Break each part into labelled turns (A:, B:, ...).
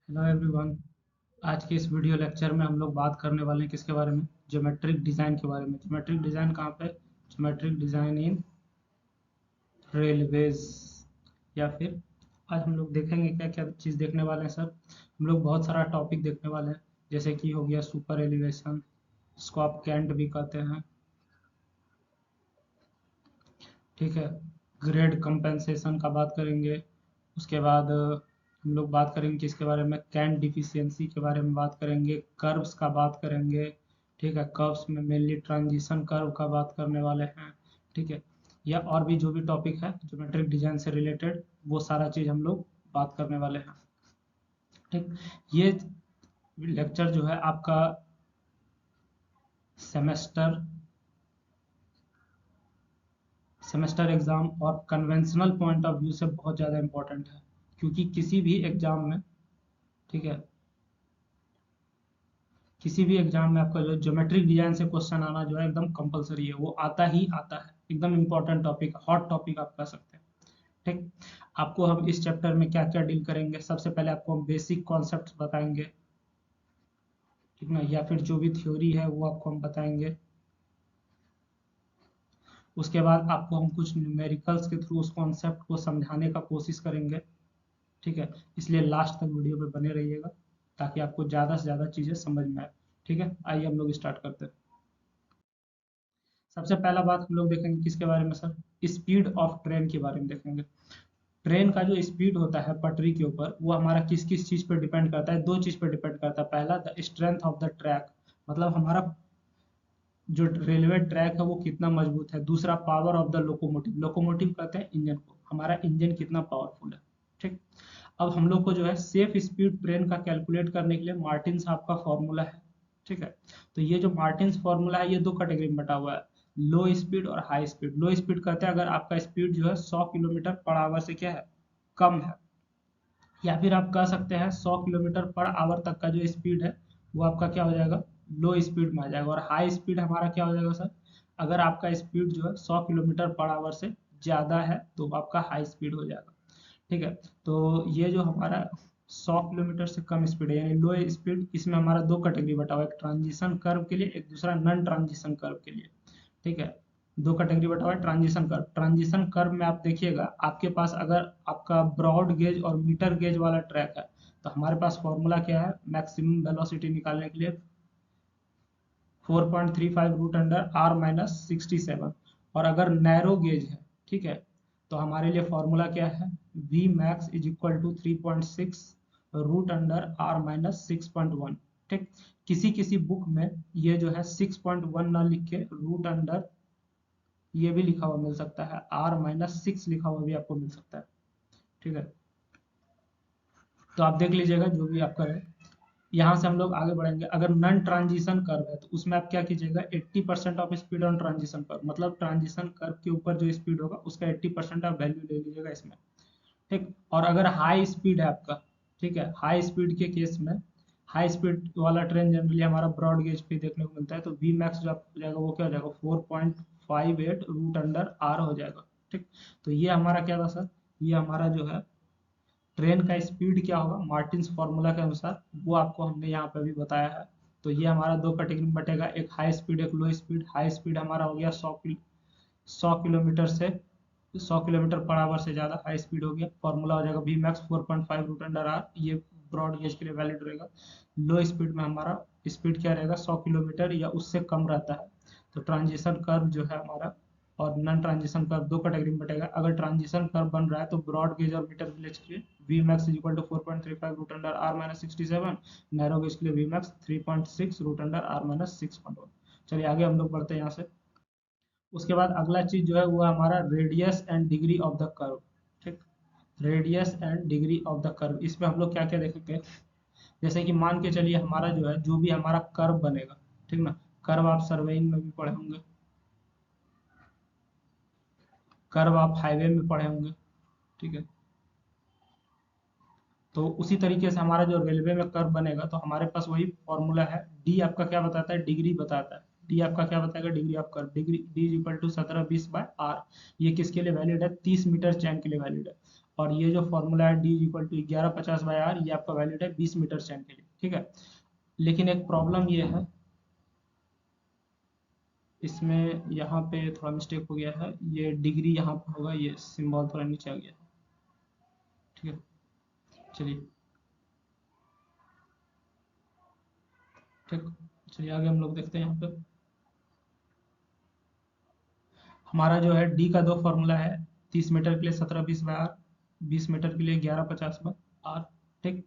A: Hello everyone. आज के इस वीडियो लेक्चर में हम लोग बात करने वाले हैं किसके बारे में? ज्योमेट्रिक डिज़ाइन के बारे में। ज्योमेट्रिक डिज़ाइन कहाँ पे? Geometric design in railways. या फिर आज हम लोग देखेंगे क्या क्या चीज़ देखने वाले हैं सर। हम लोग बहुत सारा टॉपिक देखने वाले हैं, जैसे कि हो गया सुपर एलिवेशन, इसको आप कैंट भी कहते हैं, ठीक है। ग्रेड कंपेंसेशन का बात करेंगे। उसके बाद हम लोग बात करेंगे किसके बारे में? कैंट डिफिशियंसी के बारे में बात करेंगे। कर्व्स का बात करेंगे, ठीक है। कर्व्स में मेनली ट्रांजिशन कर्व का बात करने वाले हैं, ठीक है। या और भी जो भी टॉपिक है ज्योमेट्रिक डिजाइन से रिलेटेड, वो सारा चीज़ हम लोग बात करने वाले हैं, ठीक। ये लेक्चर जो है आपका सेमेस्टर सेमेस्टर एग्ज़ाम और कन्वेंशनल पॉइंट ऑफ व्यू से बहुत ज़्यादा इम्पोर्टेंट है, क्योंकि किसी भी एग्ज़ाम में, ठीक है, किसी भी एग्ज़ाम में आपका जो ज्योमेट्रिक डिज़ाइन से क्वेश्चन आना जो है एकदम कंपलसरी है, वो आता ही आता है। एकदम इम्पोर्टेंट टॉपिक, हॉट टॉपिक आप कह सकते हैं, ठीक। आपको हम इस चैप्टर में क्या क्या डील करेंगे? सबसे पहले आपको हम बेसिक कॉन्सेप्ट बताएंगे, ठीक ना, या फिर जो भी थ्योरी है वो आपको हम बताएंगे। उसके बाद आपको हम कुछ न्यूमेरिकल्स के थ्रू उस कॉन्सेप्ट को समझाने का कोशिश करेंगे, ठीक है। इसलिए लास्ट तक वीडियो पे बने रहिएगा, ताकि आपको ज़्यादा से ज़्यादा चीज़ें समझ में आए, ठीक है। आइए हम लोग स्टार्ट करते हैं। सबसे पहला बात हम लोग देखेंगे किसके बारे में सर? स्पीड ऑफ ट्रेन के बारे में देखेंगे। ट्रेन का जो स्पीड होता है पटरी के ऊपर, वो हमारा किस किस चीज़ पर डिपेंड करता है? दो चीज़ पर डिपेंड करता है। पहला, the strength of the track, मतलब हमारा जो रेलवे ट्रैक है वो कितना मजबूत है। दूसरा, power of the locomotive, locomotive कहते हैं इंजन को, हमारा इंजन कितना पावरफुल है, ठीक। अब हम लोग को जो है सेफ स्पीड ट्रेन का कैलकुलेट करने के लिए मार्टिन साहब का फॉर्मूला है, ठीक है। तो ये जो मार्टिन्स फॉर्मूला है, ये दो कैटेगरी में बटा हुआ है, लो स्पीड और हाई स्पीड। लो स्पीड कहते हैं अगर आपका स्पीड जो है 100 किलोमीटर पर आवर से क्या है, कम है। या फिर आप कह सकते हैं 100 किलोमीटर पर आवर तक का जो स्पीड है, वो आपका क्या हो जाएगा, लो स्पीड में आ जाएगा। और हाई स्पीड हमारा क्या हो जाएगा सर? अगर आपका स्पीड जो है 100 किलोमीटर पर आवर से ज़्यादा है, तो आपका हाई स्पीड हो जाएगा, ठीक है। तो ये जो हमारा 100 किलोमीटर से कम स्पीड है, यानी लो स्पीड, इसमें हमारा दो कैटेगरी बटा हुआ है, एक ट्रांजिशन कर्व के लिए, एक दूसरा नॉन ट्रांजिशन कर्व के लिए, ठीक है। दो कैटेगरी बटा हुआ है ट्रांजिशन कर्व। ट्रांजिशन कर्व में आप देखिएगा, आपके पास अगर आपका ब्रॉड गेज और मीटर गेज वाला ट्रैक है, तो हमारे पास फॉर्मूला क्या है मैक्सिमम वेलोसिटी निकालने के लिए? 4.35 रूट अंडर आर माइनस 67। और अगर नैरो गेज है, ठीक है, तो हमारे लिए फॉर्मूला क्या है? V max is equal to 3.6 root under R minus 6.1, ठीक। किसी किसी बुक में ये जो है 6.1 ना लिख के रूट अंडर ये भी लिखा हुआ मिल सकता है, आर माइनस 6 लिखा हुआ भी आपको मिल सकता है, ठीक है। तो आप देख लीजिएगा जो भी आपका है। यहाँ से हम लोग आगे बढ़ेंगे। अगर नॉन ट्रांजिशन कर्व है, तो उसमें आप क्या कीजिएगा, 80% of speed on transition curve, मतलब ट्रांजिशन कर्व के ऊपर जो स्पीड होगा उसका 80% आप वैल्यू ले लीजिएगा इसमें, ठीक। और अगर हाई स्पीड है आपका, ठीक है, हाई स्पीड के केस में, हाई स्पीड वाला ट्रेन जनरली हमारा ब्रॉड गेज पे देखने को मिलता है, तो वी मैक्स जो आपको हो जाएगा वो क्या हो जाएगा, 4.58 रूट अंडर आर हो जाएगा, ठीक। तो ये हमारा क्या था सर? ये हमारा जो है ट्रेन का स्पीड क्या होगा मार्टिन्स फार्मूला के अनुसार, वो आपको हमने यहाँ पे भी बताया है। तो ये हमारा दो कैटेगरी में बटेगा, एक हाई स्पीड एक लो स्पीड। हाई स्पीड हमारा हो गया 100 किलोमीटर से, 100 किलोमीटर पर आवर से ज़्यादा हाई स्पीड हो गया। फॉर्मूला हो जाएगा V max 4.5 root under R, ये ब्रॉड गेज के लिए वैलिड रहेगा। लो स्पीड में हमारा स्पीड क्या रहेगा, 100 किलोमीटर या उससे कम रहता है। तो ट्रांजिशन कर्व जो है हमारा और नॉन ट्रांजिशन कर्व दो कैटेगरी में बटेगा। अगर ट्रांजिशन कर्व बन रहा है तो ब्रॉड गेज और मीटर गेज के लिए V max is equal to 4.35 root under R minus 67। Narrow gauge के लिए V max 3.6 root under R minus 6.1। चलिए आगे हम लोग बढ़ते हैं यहाँ से। उसके बाद अगला चीज जो है वो हमारा radius and degree of the curve, ठीक। Radius and degree of the curve, इसमें हम लोग क्या क्या देखेंगे? जैसे कि मान के चलिए हमारा जो है जो भी हमारा कर्व बनेगा, ठीक ना, कर्व आप सर्वेइंग में भी पढ़े होंगे, कर्व आप हाईवे में पढ़े होंगे, ठीक है। तो उसी तरीके से हमारा जो रेलवे में कर्व बनेगा, तो हमारे पास वही फॉर्मूला है। डी आपका क्या बताता है, डिग्री बताता है। डी आपका क्या बताएगा, degree of curve. Degree D is equal to 17 20 by R. ये किसके लिए वैलिड है, 30 मीटर चैन के लिए वैलिड है। और ये जो फॉर्मूला है डी इक्वल टू 1150/r, ये आपका वैलिड है 20 मीटर चैन के लिए, ठीक है। लेकिन एक प्रॉब्लम ये है, इसमें यहाँ पे थोड़ा मिस्टेक हो गया है, ये डिग्री यहाँ पे होगा, ये सिंबल थोड़ा नीचे आ गया है, ठीक है। चलिए, ठीक, चलिए आगे हम लोग देखते हैं। यहाँ पे हमारा जो है डी का दो फॉर्मूला है, 30 मीटर के लिए 1720/r, 20 मीटर के लिए 1150/r, ठीक।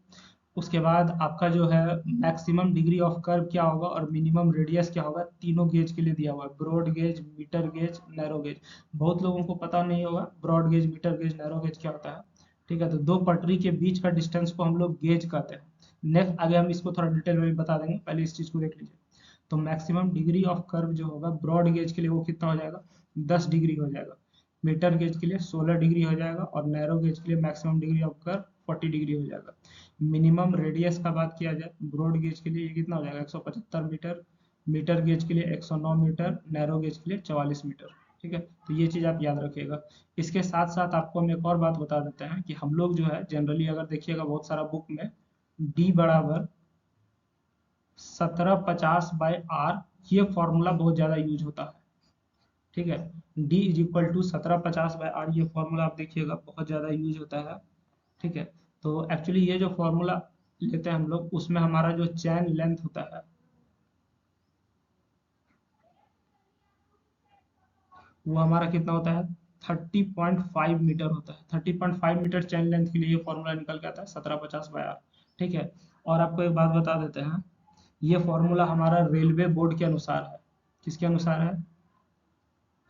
A: उसके बाद आपका जो है मैक्सिमम डिग्री ऑफ कर्व क्या होगा और मिनिमम रेडियस क्या होगा, तीनों गेज के लिए दिया हुआ है, broad gauge, metre gauge, narrow gauge. बहुत लोगों को पता नहीं होगा broad gauge, metre gauge, narrow gauge क्या होता है, ठीक है। तो दो पटरी के बीच का डिस्टेंस को हम लोग गेज कहते हैं। नेक्स्ट आगे हम इसको थोड़ा डिटेल में भी बता देंगे, पहले इस चीज को देख लीजिए। तो मैक्सिमम डिग्री ऑफ कर्व जो होगा ब्रॉड गेज के लिए वो कितना हो जाएगा, 10 डिग्री हो जाएगा। मीटर गेज के लिए 16 डिग्री हो जाएगा और नैरो गेज के लिए maximum degree of curve 40 degree हो जाएगा। मिनिमम रेडियस का बात किया जाए ब्रॉड गेज के लिए ये कितना हो जाएगा, 175 मीटर। मीटर गेज के लिए 109 मीटर, नैरो गेज के लिए 44 मीटर, ठीक है। तो ये चीज आप याद रखिएगा। इसके साथ साथ आपको हम एक और बात बता देते हैं कि हम लोग जो है जनरली अगर देखिएगा बहुत सारा बुक में डी बराबर 1750/r, ये फॉर्मूला बहुत ज्यादा यूज होता है, ठीक है। d is equal to 1750/r, ये फॉर्मूला आप देखिएगा बहुत ज्यादा यूज होता है, ठीक है। तो एक्चुअली ये जो फॉर्मूला लेते हैं हम लोग, उसमें हमारा जो चैन लेंथ होता है वो हमारा कितना होता है, 30.5 मीटर होता है। 30.5 मीटर चैन लेंथ के लिए ये फॉर्मूला निकल के आता है 1750/r, ठीक है। और आपको एक बात बता देते हैं, ये फॉर्मूला हमारा रेलवे बोर्ड के अनुसार है। किसके अनुसार है,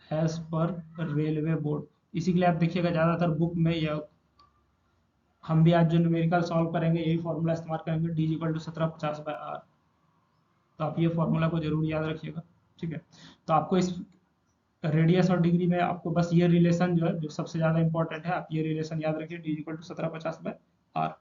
A: एज पर रेलवे बोर्ड। इसी के लिए आप देखिएगा ज्यादातर बुक में, या हम भी आज जो न्यूमेरिकल सॉल्व करेंगे यही फॉर्मूला इस्तेमाल करेंगे, डी इक्वल टू 1750/r। तो आप ये फॉर्मूला को जरूर याद रखिएगा, ठीक है। तो आपको इस रेडियस और डिग्री में आपको बस ये रिलेशन जो है जो सबसे ज्यादा इंपॉर्टेंट है, आप ये रिलेशन याद रखिए, डी इक्वल टू 1750/r।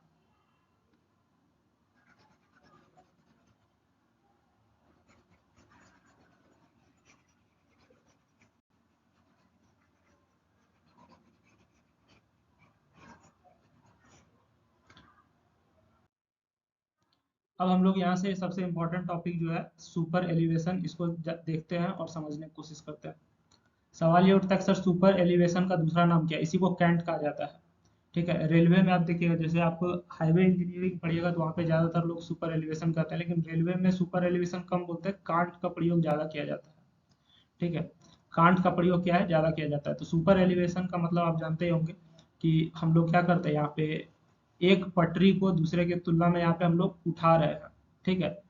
A: अब हम लोग यहाँ से सबसे इम्पोर्टेंट टॉपिक जो है सुपर एलिवेशन, इसको देखते हैं और समझने की कोशिश करते हैं। सवाल ये उठता है कि सर सुपर एलिवेशन का दूसरा नाम क्या है, इसी को कैंट कहा जाता है, ठीक है। रेलवे में आप देखिएगा, जैसे आप हाईवे इंजीनियरिंग पढ़िएगा तो वहाँ पे ज्यादातर लोग सुपर एलिवेशन करते हैं, लेकिन रेलवे में सुपर एलिवेशन कम बोलते हैं, कांट का प्रयोग ज्यादा किया जाता है, ठीक है। कांट का प्रयोग क्या है, ज्यादा किया जाता है। तो सुपर एलिवेशन का मतलब आप जानते ही होंगे कि हम लोग क्या करते हैं, यहाँ पे एक पटरी को दूसरे की तुलना में यहाँ पे हम लोग उठा रहे हैं, ठीक है।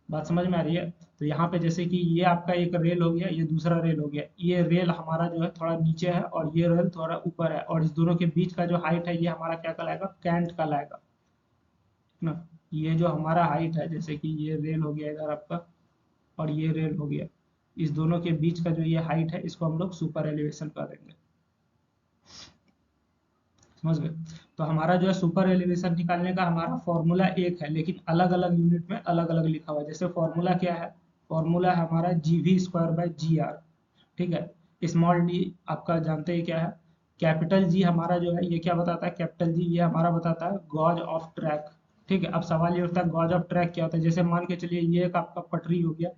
A: बात समझ में आ रही है। तो यहाँ पे जैसे कि ये आपका एक रेल हो गया, ये दूसरा रेल हो गया, ये रेल हमारा जो है थोड़ा नीचे है और ये रेल थोड़ा ऊपर है, और इस दोनों के बीच का जो हाइट है ये हमारा क्या कहलाएगा, कैंट कहलाएगा, ठीक ना। ये जो हमारा हाइट है, जैसे कि ये रेल हो गया इधर आपका और ये रेल हो गया, इस दोनों के बीच का जो ये हाइट है इसको हम लोग सुपर एलिवेशन कह देंगे, समझ गए। तो हमारा जो है सुपर एलिवेशन निकालने का हमारा फॉर्मूला एक है, लेकिन अलग अलग यूनिट में अलग अलग लिखा हुआ है। जैसे फॉर्मूला क्या है, फॉर्मूला है हमारा GV² बाय GR, ठीक है। स्मॉल डी आपका जानते हैं क्या है, कैपिटल जी हमारा जो है ये क्या बताता है, कैपिटल जी ये हमारा बताता है गॉज ऑफ ट्रैक, ठीक है। अब सवाल ये उठता है गॉज ऑफ ट्रैक क्या होता है, जैसे मान के चलिए ये एक आपका पटरी हो गया,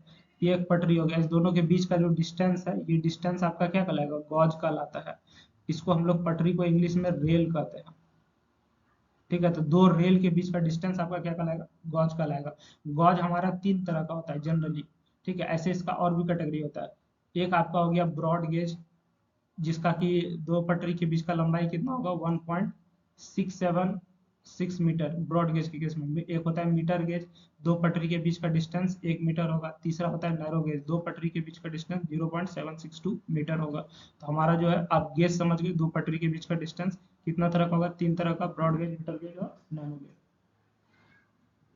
A: ये एक पटरी हो गया, इस दोनों के बीच का जो डिस्टेंस है ये डिस्टेंस आपका क्या कहलाएगा, गॉज कहलाता है। इसको हम लोग पटरी को इंग्लिश में रेल कहते हैं, ठीक है। तो दो रेल के बीच का डिस्टेंस आपका क्या कहलाएगा, गॉज कहलाएगा। गॉज हमारा तीन तरह का होता है जनरली, ठीक है। ऐसे इसका और भी कैटेगरी होता है। एक आपका हो गया ब्रॉड गेज, जिसका कि दो पटरी के बीच का लंबाई कितना होगा, 1.676 मीटर ब्रॉड गेज के केस में। एक होता है मीटर गेज, दो पटरी के बीच का डिस्टेंस 1 मीटर होगा। तीसरा होता है नैरो गेज, दो पटरी के बीच का डिस्टेंस 0.762 मीटर होगा। तो हमारा जो है आप गेज समझ गए, दो पटरी के बीच का डिस्टेंस कितना तरह का होगा, तीन तरह का, ब्रॉड गेज, मीटर गेज और नैनो गेज।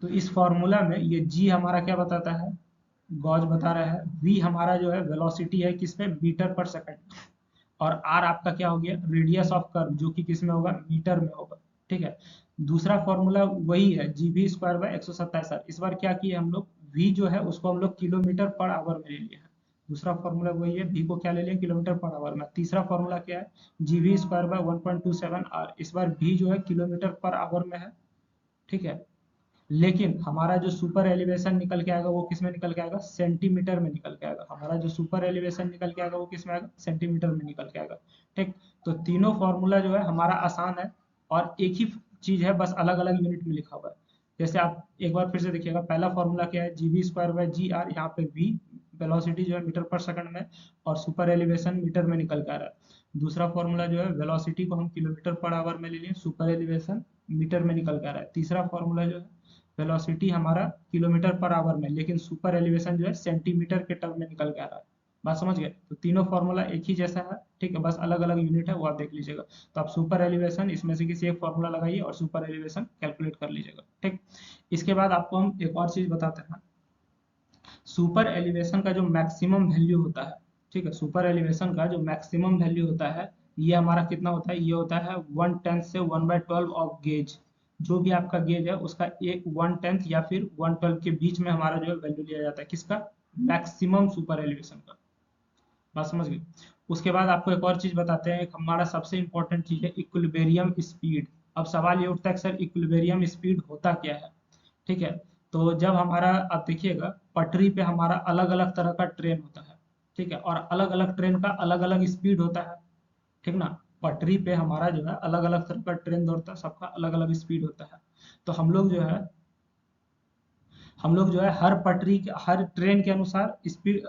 A: तो इस फॉर्मूला में ये जी हमारा क्या बताता है, गॉज बता रहा है। वी हमारा जो है वेलोसिटी है किस पे, मीटर पर सेकंड। और आर आपका क्या हो गया, रेडियस ऑफ कर्व, जो कि किस में होगा, मीटर में होगा, ठीक है। दूसरा फॉर्मूला वही है GV² बाय 127। इस बार क्या किए हम लोग, वी जो है उसको हम लोग किलोमीटर पर आवर में ले लिए हैं, दूसरा फॉर्मूला वही है, v को क्या ले लिया किलोमीटर पर आवर में। तीसरा फॉर्मूला क्या है, जीवी स्क्वायर बाय 1.27 आर। इस बार v जो है किलोमीटर पर आवर में है, ठीक है। लेकिन हमारा जो सुपर एलिवेशन निकल के आएगा वो किस में निकल के आएगा, सेंटीमीटर में निकल के आएगा। हमारा जो सुपर एलिवेशन निकल के आएगा वो किस में आएगा, सेंटीमीटर में निकल के आएगा, ठीक। तो तीनों फॉर्मूला जो है हमारा आसान है और एक ही चीज है, बस अलग अलग यूनिट में लिखा हुआ है। जैसे आप एक बार फिर से देखिएगा, पहला फॉर्मूला क्या है, जीवी स्क्वायर बाय जी आर। यहाँ पे वी वेलोसिटी जो है मीटर पर सेकंड में, और सुपर एलिवेशन मीटर में निकल के आ रहा है। दूसरा फॉर्मूला जो है वेलोसिटी को हम किलोमीटर पर आवर में ले लिए, सुपर एलिवेशन मीटर में निकल के आ रहा है। तीसरा फॉर्मूला जो है वेलोसिटी हमारा किलोमीटर पर आवर में, लेकिन सुपर एलिवेशन जो है सेंटीमीटर के टर्म में निकल के आ रहा है। बात समझ गए। तो तीनों फॉर्मूला एक ही जैसा है, ठीक है, बस अलग अलग यूनिट है, वो आप देख लीजिएगा। तो आप सुपर एलिवेशन इसमें से किसी एक फॉर्मूला लगाइए और सुपर एलिवेशन कैलकुलेट कर लीजिएगा, ठीक। इसके बाद आपको हम एक और चीज बताते हैं, सुपर एलिवेशन का जो मैक्सिमम वैल्यू होता है, ठीक है, सुपर एलिवेशन का जो मैक्सिमम वैल्यू होता है ये हमारा कितना होता है, ये होता है 1/10 से 1/12 ऑफ गेज। जो भी आपका गेज है उसका एक 1/10 या फिर 1/12 के बीच में हमारा जो है वैल्यू लिया जाता है, किसका, मैक्सिमम सुपर एलिवेशन का। बात समझ गए। उसके बाद आपको एक और चीज बताते हैं, एक हमारा सबसे इंपॉर्टेंट चीज है इक्विलिब्रियम स्पीड। अब सवाल ये उठता है कि सर इक्विलिब्रियम स्पीड होता क्या है, ठीक है। तो जब हमारा, आप देखिएगा पटरी पे हमारा अलग अलग तरह का ट्रेन होता है, ठीक है, और अलग अलग ट्रेन का अलग अलग स्पीड होता है, ठीक ना। पटरी पे हमारा जो है अलग अलग तरह का ट्रेन दौड़ता है, सबका अलग अलग स्पीड होता है। तो हम लोग जो है हर पटरी के हर ट्रेन के अनुसार स्पीड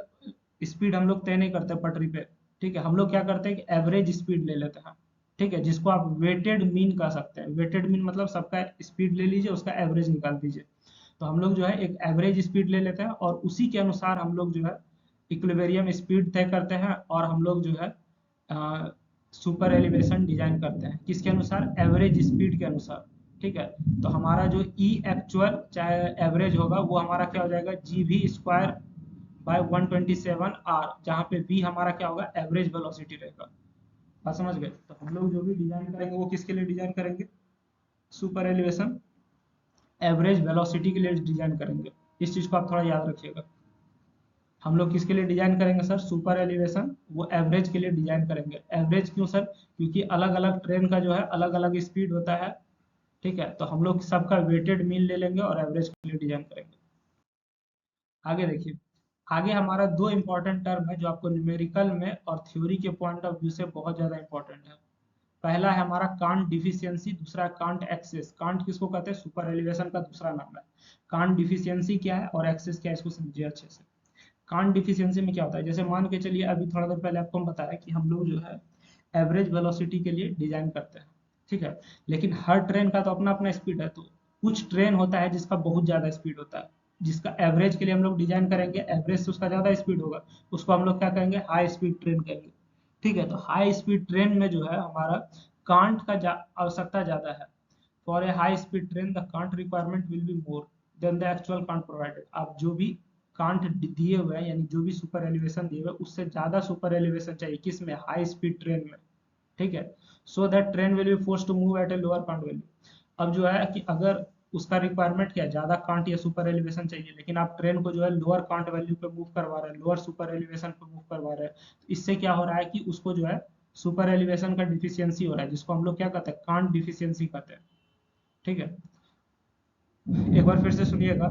A: स्पीड हम लोग तय नहीं करते पटरी पे, ठीक है। हम लोग क्या करते हैं कि एवरेज स्पीड ले लेते हैं, ठीक है, जिसको आप वेटेड मीन कह सकते हैं। वेटेड मीन मतलब सबका स्पीड ले लीजिए, उसका एवरेज निकाल दीजिए। तो हम लोग जो है एक एवरेज स्पीड ले लेते हैं और उसी के अनुसार हम लोग जो है इक्विलिब्रियम स्पीड तय करते हैं, और हम लोग जो है सुपर एलिवेशन डिजाइन करते हैं किसके अनुसार, एवरेज स्पीड के अनुसार, ठीक है। तो हमारा जो ई एक्चुअल चाहे एवरेज होगा वो हमारा क्या हो जाएगा, जी वी स्क्वायर बाय 127 आर, जहाँ पे वी हमारा क्या होगा, एवरेज वेलोसिटी रहेगा। बात समझ गए। तो हम लोग जो भी डिजाइन करेंगे वो किसके लिए डिजाइन करेंगे, सुपर एलिवेशन एवरेज वेलोसिटी के लिए डिजाइन करेंगे। इस चीज को आप थोड़ा याद रखिएगा। हम लोग किसके लिए डिजाइन करेंगे सर, सुपर एलिवेशन वो एवरेज के लिए डिजाइन करेंगे। एवरेज क्यों सर, क्योंकि अलग अलग ट्रेन का जो है अलग अलग स्पीड होता है, ठीक है। तो हम लोग सबका वेटेड मीन ले लेंगे और एवरेज के लिए डिजाइन करेंगे। आगे देखिए, आगे हमारा दो इंपॉर्टेंट टर्म है जो आपको न्यूमेरिकल में और थ्योरी के पॉइंट ऑफ व्यू से बहुत ज्यादा इंपॉर्टेंट है। पहला है हमारा कांट डिफिशियंसी, दूसरा कांट एक्सेस। कांट किसको कहते हैं, सुपर एलिवेशन का दूसरा नाम है। कांट डिफिशियंसी क्या है और एक्सेस क्या है, इसको समझिए अच्छे से। कांट डिफिशियंसी में क्या होता है, जैसे मान के चलिए अभी थोड़ा देर पहले आपको हम बताया कि हम लोग जो है एवरेज वेलोसिटी के लिए डिजाइन करते हैं, ठीक है। लेकिन हर ट्रेन का तो अपना अपना स्पीड है, तो कुछ ट्रेन होता है जिसका बहुत ज्यादा स्पीड होता है, जिसका एवरेज के लिए हम लोग डिजाइन करेंगे, एवरेज से उसका ज्यादा स्पीड होगा, उसको हम लोग क्या कहेंगे, हाई स्पीड ट्रेन कहेंगे, ठीक है। तो हाई स्पीड ट्रेन में जो है हमारा कांट का आवश्यकता ज्यादा है। For A high speed train the can't requirement will be more than the actual can't provided. आप जो भी कांट दिए हुए हैं, यानी जो भी सुपर एलिवेशन दिए हुए हैं, उससे ज्यादा सुपर एलिवेशन चाहिए किस में, हाई स्पीड ट्रेन में, ठीक है। So that train will be force to move at a lower cant value. अब जो है कि अगर उसका रिक्वायरमेंट क्या है, ज्यादा कांट या सुपर एलिवेशन चाहिए, लेकिन आप ट्रेन को जो है लोअर कांट वैल्यू पे मूव करवा रहे हैं, लोअर सुपर एलिवेशन पे मूव करवा रहे हैं, तो इससे क्या हो रहा है कि उसको जो है सुपर एलिवेशन का डिफिशियंसी हो रहा है, जिसको हम लोग क्या कहते हैं, कांट डिफिशियंसी कहते हैं, ठीक है। एक बार फिर से सुनिएगा,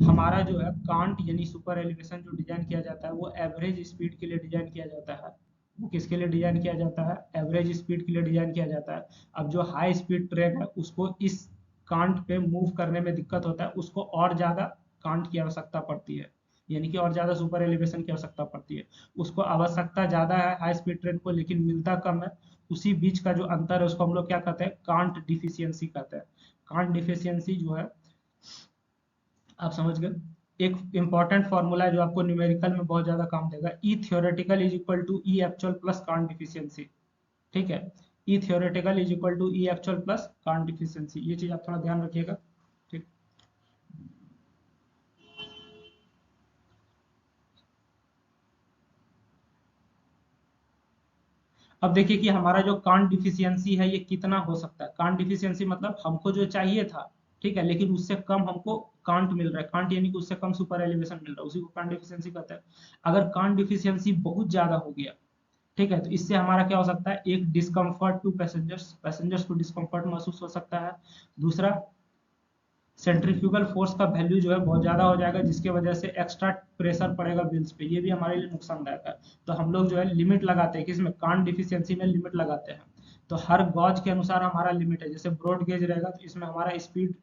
A: हमारा जो है कांट यानी सुपर एलिवेशन जो डिजाइन किया जाता है वो एवरेज स्पीड के लिए डिजाइन किया जाता है। वो किसके लिए डिजाइन किया जाता है, एवरेज स्पीड के लिए डिजाइन किया जाता है। अब जो हाई स्पीड ट्रेन है उसको इस कांट पे मूव करने में दिक्कत होता है, उसको और ज्यादा कांट की आवश्यकता पड़ती है, यानी कि और ज्यादा सुपर एलिवेशन की आवश्यकता पड़ती है। उसको आवश्यकता ज्यादा है हाई स्पीड ट्रेन को, लेकिन मिलता कम है। उसी बीच का जो अंतर है उसको हम लोग क्या कहते हैं, कांट डिफिशियंसी कहते हैं। कांट डिफिशियंसी जो है, आप समझ गए। एक इंपॉर्टेंट फॉर्मूला है जो आपको न्यूमेरिकल में बहुत ज्यादा काम देगा, E theoretical is equal to E actual plus cant deficiency, ठीक है। E theoretical is equal to E actual plus cant deficiency, ये चीज आप थोड़ा ध्यान रखिएगा, ठीक। अब देखिए कि हमारा जो कांट डिफिशियंसी है ये कितना हो सकता है। कांट डिफिशियंसी मतलब हमको जो चाहिए था ठीक है, लेकिन उससे कम हमको कांट मिल रहा है, कांट यानी कि उससे कम सुपर एलिवेशन मिल रहा है, उसी को कांट डिफिशियंसी कहते हैं। अगर कांट डिफिशियंसी बहुत ज्यादा हो गया, ठीक है, तो इससे हमारा क्या हो सकता है, एक डिस्कम्फर्ट टू पैसेंजर्स, पैसेंजर्स को डिस्कम्फर्ट महसूस हो सकता है। दूसरा, सेंट्रीफ्यूगल फोर्स का वैल्यू जो है बहुत ज्यादा हो जाएगा, जिसकी वजह से एक्स्ट्रा प्रेशर पड़ेगा व्हील्स पे, ये भी हमारे लिए नुकसानदायक है। तो हम लोग जो है लिमिट लगाते हैं, किसमें, कांट डिफिशियंसी में लिमिट लगाते हैं। तो हर गॉज के अनुसार हमारा लिमिट है, जैसे ब्रॉड गेज रहेगा तो इसमें हमारा speed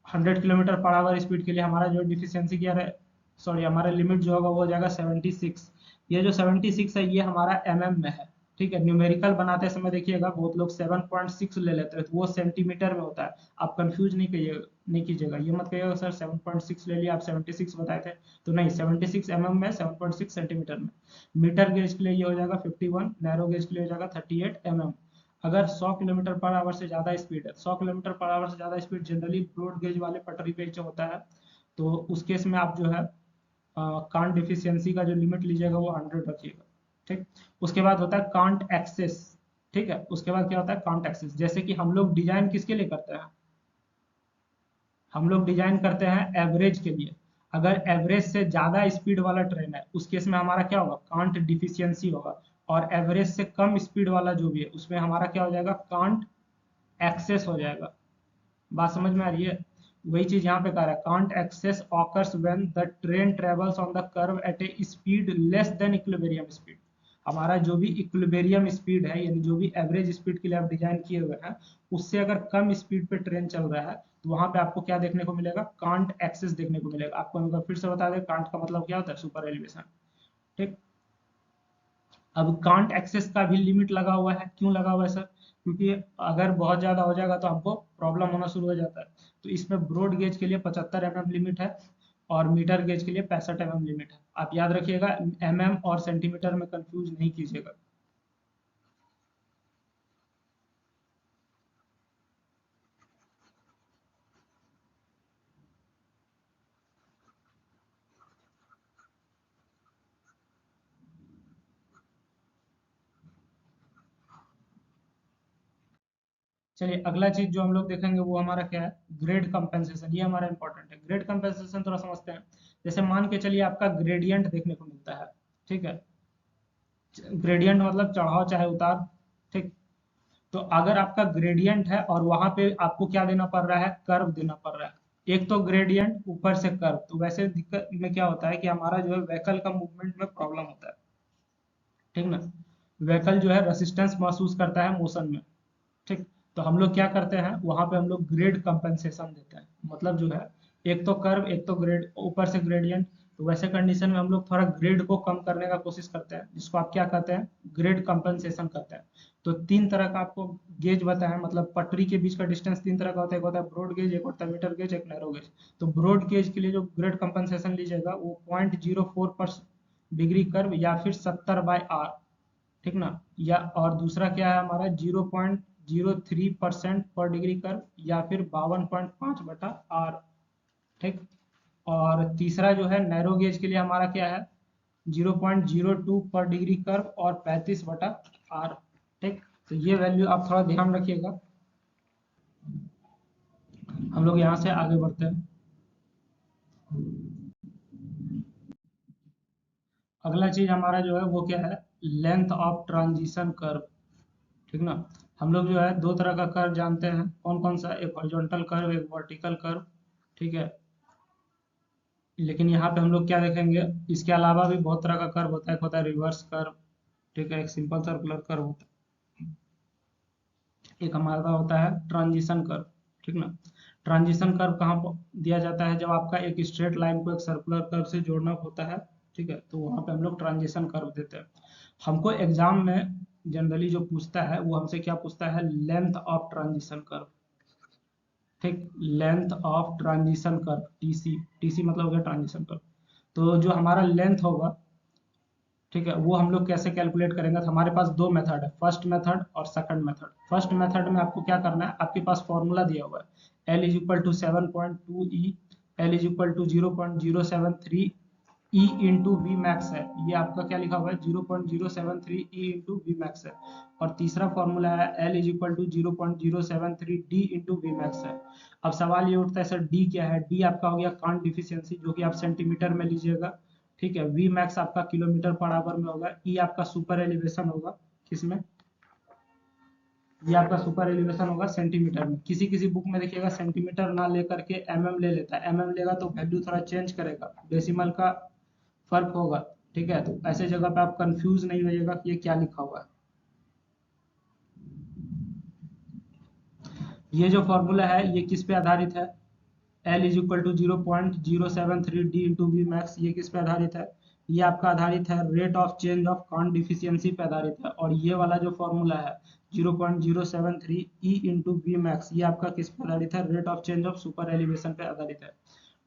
A: 100 kilometre per our speed के लिए हमारा जो डिफिशियंसी क्या है, सॉरी, हमारा लिमिट जो होगा वो हो जाएगा 76। ये जो 76 है ये हमारा में है, ठीक है। न्यूमेरिकल बनाते समय देखिएगा बहुत लोग 7.6 ले लेते हैं, तो वो सेंटीमीटर में होता है। आप कंफ्यूज नहीं कीजिएगा, ये मत कहिएगा सर 7.6 ले लिया, आप 76 बताए थे। तो नहीं, 76 में, 7.6 सेंटीमीटर में। मीटर गेज के लिए ये हो जाएगा 51, नैरो गेज के लिए हो जाएगा 38 अगर 100 किलोमीटर पर आवर से ज्यादा स्पीड है, 100 किलोमीटर पर आवर से ज्यादा स्पीड जनरली ब्रॉड गेज वाले पटरी पे जो होता है, तो उस केस में आप जो है कांट डिफिशियंसी का जो लिमिट लीजिएगा वो 100 रखिएगा, ठीक। उसके बाद होता है कांट एक्सेस, ठीक है। उसके बाद क्या होता है, कांट एक्सेस, जैसे कि हम लोग डिजाइन किसके लिए करते हैं, हम लोग डिजाइन करते हैं एवरेज के लिए। अगर एवरेज से ज्यादा स्पीड वाला ट्रेन है, उस केस में हमारा क्या होगा, कांट डिफिशियंसी होगा। और एवरेज से कम स्पीड वाला जो भी है उसमें हमारा क्या हो जाएगा, कांट एक्सेस हो जाएगा। बात समझ में आ रही है। वही चीज यहाँ पे कह रहा है, cant excess occurs when the train travels on the curve at a speed less than equilibrium speed. हमारा जो भी इक्विलिब्रियम स्पीड है, यानी जो भी एवरेज स्पीड के लिए आप डिजाइन किए हुए हैं, उससे अगर कम स्पीड पे ट्रेन चल रहा है, तो वहां पे आपको क्या देखने को मिलेगा, कांट एक्सेस देखने को मिलेगा। आपको हम फिर से बता दें, कांट का मतलब क्या होता है, सुपर एलिवेशन, ठीक। अब कांट एक्सेस का भी लिमिट लगा हुआ है, क्यों लगा हुआ है सर, क्योंकि अगर बहुत ज्यादा हो जाएगा तो हमको प्रॉब्लम होना शुरू हो जाता है। तो इसमें ब्रॉड गेज के लिए 75 लिमिट है, और मीटर गेज के लिए 65 लिमिट है। आप याद रखिएगा, और सेंटीमीटर में कंफ्यूज नहीं कीजिएगा। चलिए, अगला चीज जो हम लोग देखेंगे वो हमारा क्या है, ग्रेड कंपेंसेशन। ये हमारा इंपॉर्टेंट है। ग्रेड कंपेंसेशन थोड़ा समझते हैं। जैसे मान के चलिए आपका ग्रेडियंट देखने को मिलता है, ठीक है। ग्रेडियंट मतलब चढ़ाव चाहे उतार, ठीक। तो अगर आपका ग्रेडियंट है और वहां पे आपको क्या देना पड़ रहा है, कर्व देना पड़ रहा है, एक तो ग्रेडियंट ऊपर से कर्व, तो वैसे दिक्कत में क्या होता है कि हमारा जो है व्हीकल का मूवमेंट में प्रॉब्लम होता है, ठीक ना। व्हीकल जो है रेसिस्टेंस महसूस करता है मोशन में, ठीक। तो हम लोग क्या करते हैं, वहां पे हम लोग ग्रेड कंपनसेशन देते हैं। मतलब जो है, एक तो कर्व, एक तो ग्रेड, ऊपर से ग्रेडियंट। तो वैसे कंडीशन में हम लोग थोड़ा ग्रेड को कम करने का कोशिश करते हैं, जिसको आप क्या कहते हैं, ग्रेड कंपनसेशन करते हैं। तो तीन तरह का आपको गेज बताया, मतलब पटरी के बीच का डिस्टेंस तीन तरह का होता है, एक होता है ब्रॉड गेज, एक होता है मीटर गेज, एक नैरो गेज। तो ब्रॉड गेज के लिए जो ग्रेड कंपनसेशन लीजिएगा वो 0.04 पर डिग्री कर्व, या फिर 70/R, ठीक ना। या और दूसरा क्या है हमारा, 0.03% पर डिग्री कर्व, या फिर 52.5/R, ठीक। और तीसरा जो है नैरो गेज के लिए हमारा क्या है, 0.02 पर डिग्री कर्व और 35/R, ठीक। तो ये वैल्यू आप थोड़ा ध्यान रखिएगा। हम लोग यहाँ से आगे बढ़ते हैं। अगला चीज हमारा जो है वो क्या है, लेंथ ऑफ ट्रांजिशन कर्व, ठीक ना। हम लोग जो है दो तरह का कर्व जानते हैं, कौन कौन सा, एक हॉरिजॉन्टल कर्व, एक वर्टिकल कर्व, ठीक है। लेकिन यहाँ पे हम लोग क्या देखेंगे, इसके अलावा भी बहुत तरह का कर्व होता है। एक होता है रिवर्स कर्व, ठीक है, एक सिंपल सर्कुलर कर्व होता है, एक हमारा होता है ट्रांजिशन कर्व, ठीक ना। ट्रांजिशन कर्व कहाँ पर दिया जाता है, जब आपका एक स्ट्रेट लाइन को एक सर्कुलर कर्व से जोड़ना होता है, ठीक है, तो वहां पे हम लोग ट्रांजिशन कर्व देते हैं। हमको एग्जाम में जनरली जो पूछता है वो हमसे क्या पूछता है, लेंथ ऑफ ट्रांजिशन कर्व, ठीक। Length of transition curve, TC, TC मतलब हो गया ट्रांजिशन कर्व। तो जो हमारा लेंथ होगा, ठीक है, वो हम लोग कैसे कैलकुलेट करेंगे, तो हमारे पास दो मेथड है, फर्स्ट मेथड और सेकंड मेथड। फर्स्ट मेथड में आपको क्या करना है, आपके पास फॉर्मूला दिया हुआ है, L = 7.2 E, L = 0.073 E into V max है, ये आपका क्या लिखा हुआ है 0.073 ई इंटू वी मैक्स है। और तीसरा फॉर्मूला है L is equal to 0.073 D into V max है। अब सवाल ये उठता है सर डी क्या है, डी आपका हो गया कांट डिफिशियंसी जो कि आप सेंटीमीटर में लीजिएगा, ठीक है। वी मैक्स आपका किलोमीटर पर आवर में होगा, ई आपका सुपर एलिवेशन होगा किसमें, ये आपका सुपर एलिवेशन होगा सेंटीमीटर में। किसी किसी बुक में देखिएगा सेंटीमीटर ना लेकर के एमएम ले लेता है, एमएम लेगा तो वैल्यू थोड़ा चेंज करेगा, डेसिमल का फर्क होगा, ठीक है। तो ऐसे जगह पे आप कंफ्यूज नहीं होइएगा कि ये क्या लिखा हुआ है। ये जो फॉर्मूला है ये किस पे आधारित है, L is equal to 0.073 D into V max, ये किस पे आधारित है, ये आपका आधारित है rate of change of cant deficiency पे आधारित है। और ये वाला जो फॉर्मूला है 0.073 ई इंटू वी मैक्स, ये आपका किस पे आधारित है, rate of change of super elevation पे आधारित है,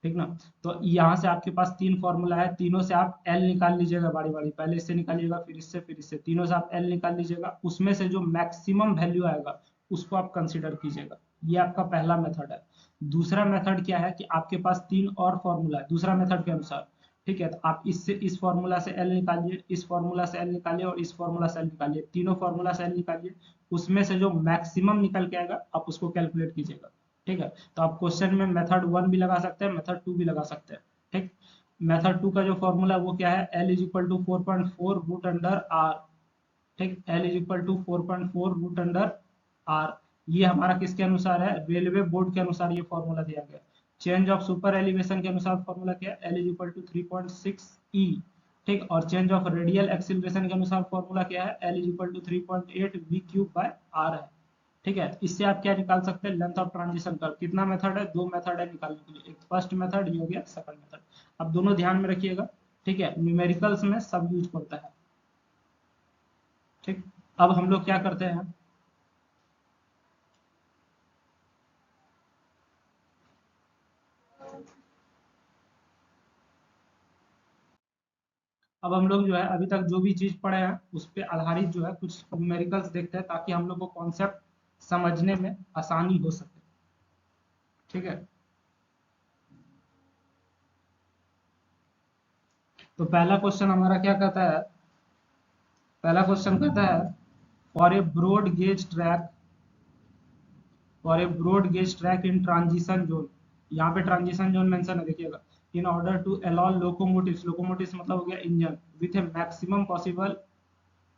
A: ठीक ना। तो यहाँ से आपके पास तीन फॉर्मूला है, तीनों से आप एल निकाल लीजिएगा बारी बारी, पहले इससे निकालिएगा फिर इससे, तीनों से आप एल निकाल लीजिएगा, उसमें से जो मैक्सिमम वैल्यू आएगा उसको आप कंसिडर कीजिएगा। ये आपका पहला मेथड है। दूसरा मेथड क्या है कि आपके पास तीन और फॉर्मूला है दूसरा मेथड के अनुसार, ठीक है। तो आप इससे इस फॉर्मूला से एल निकालिए, इस फॉर्मूला से एल निकालिए और इस फॉर्मूला से एल निकालिए, तीनों फॉर्मूला से एल निकालिए, उसमें से जो मैक्सिमम निकल के आएगा आप उसको कैलकुलेट कीजिएगा, ठीक है। तो आप क्वेश्चन में मेथड 1 भी लगा सकते हैं, मेथड 2 भी लगा सकते हैं, ठीक। मेथड 2 का जो फॉर्मूला है वो क्या है, L is equal to 4.4 root under R, ठीक। L is equal to 4.4 root under R, ये हमारा किसके अनुसार है, रेलवे बोर्ड के अनुसार ये फॉर्मूला दिया गया। चेंज ऑफ सुपर एलिवेशन के अनुसार फॉर्मूला क्या है, एल इज इक्वल टू 3.6 ई, ठीक। और चेंज ऑफ रेडियल एक्सीलरेशन के अनुसार फॉर्मूला क्या है, L is equal to 3.8 V cube by R है, ठीक है। इससे आप क्या निकाल सकते हैं, लेंथ ऑफ ट्रांजिशन कर्व। कितना मेथड है, दो मेथड है निकालने के लिए, एक फर्स्ट मेथड, ये हो गया सेकंड मेथड। अब दोनों ध्यान में रखिएगा, ठीक है, न्यूमेरिकल्स में सब यूज करता है, ठीक। अब हम लोग क्या करते हैं, अब हम लोग जो है अभी तक जो भी चीज पढ़े हैं उस पर आधारित जो है कुछ न्यूमेरिकल्स देखते हैं, ताकि हम लोग को कॉन्सेप्ट समझने में आसानी हो सके, ठीक है। तो पहला क्वेश्चन हमारा क्या कहता है, पहला क्वेश्चन कहता है for a broad gauge track, for a broad gauge track in transition zone, यहाँ पे ट्रांजिशन जोन मेंशन है देखिएगा, in order to allow locomotives, locomotives मतलब हो गया engine, with a maximum possible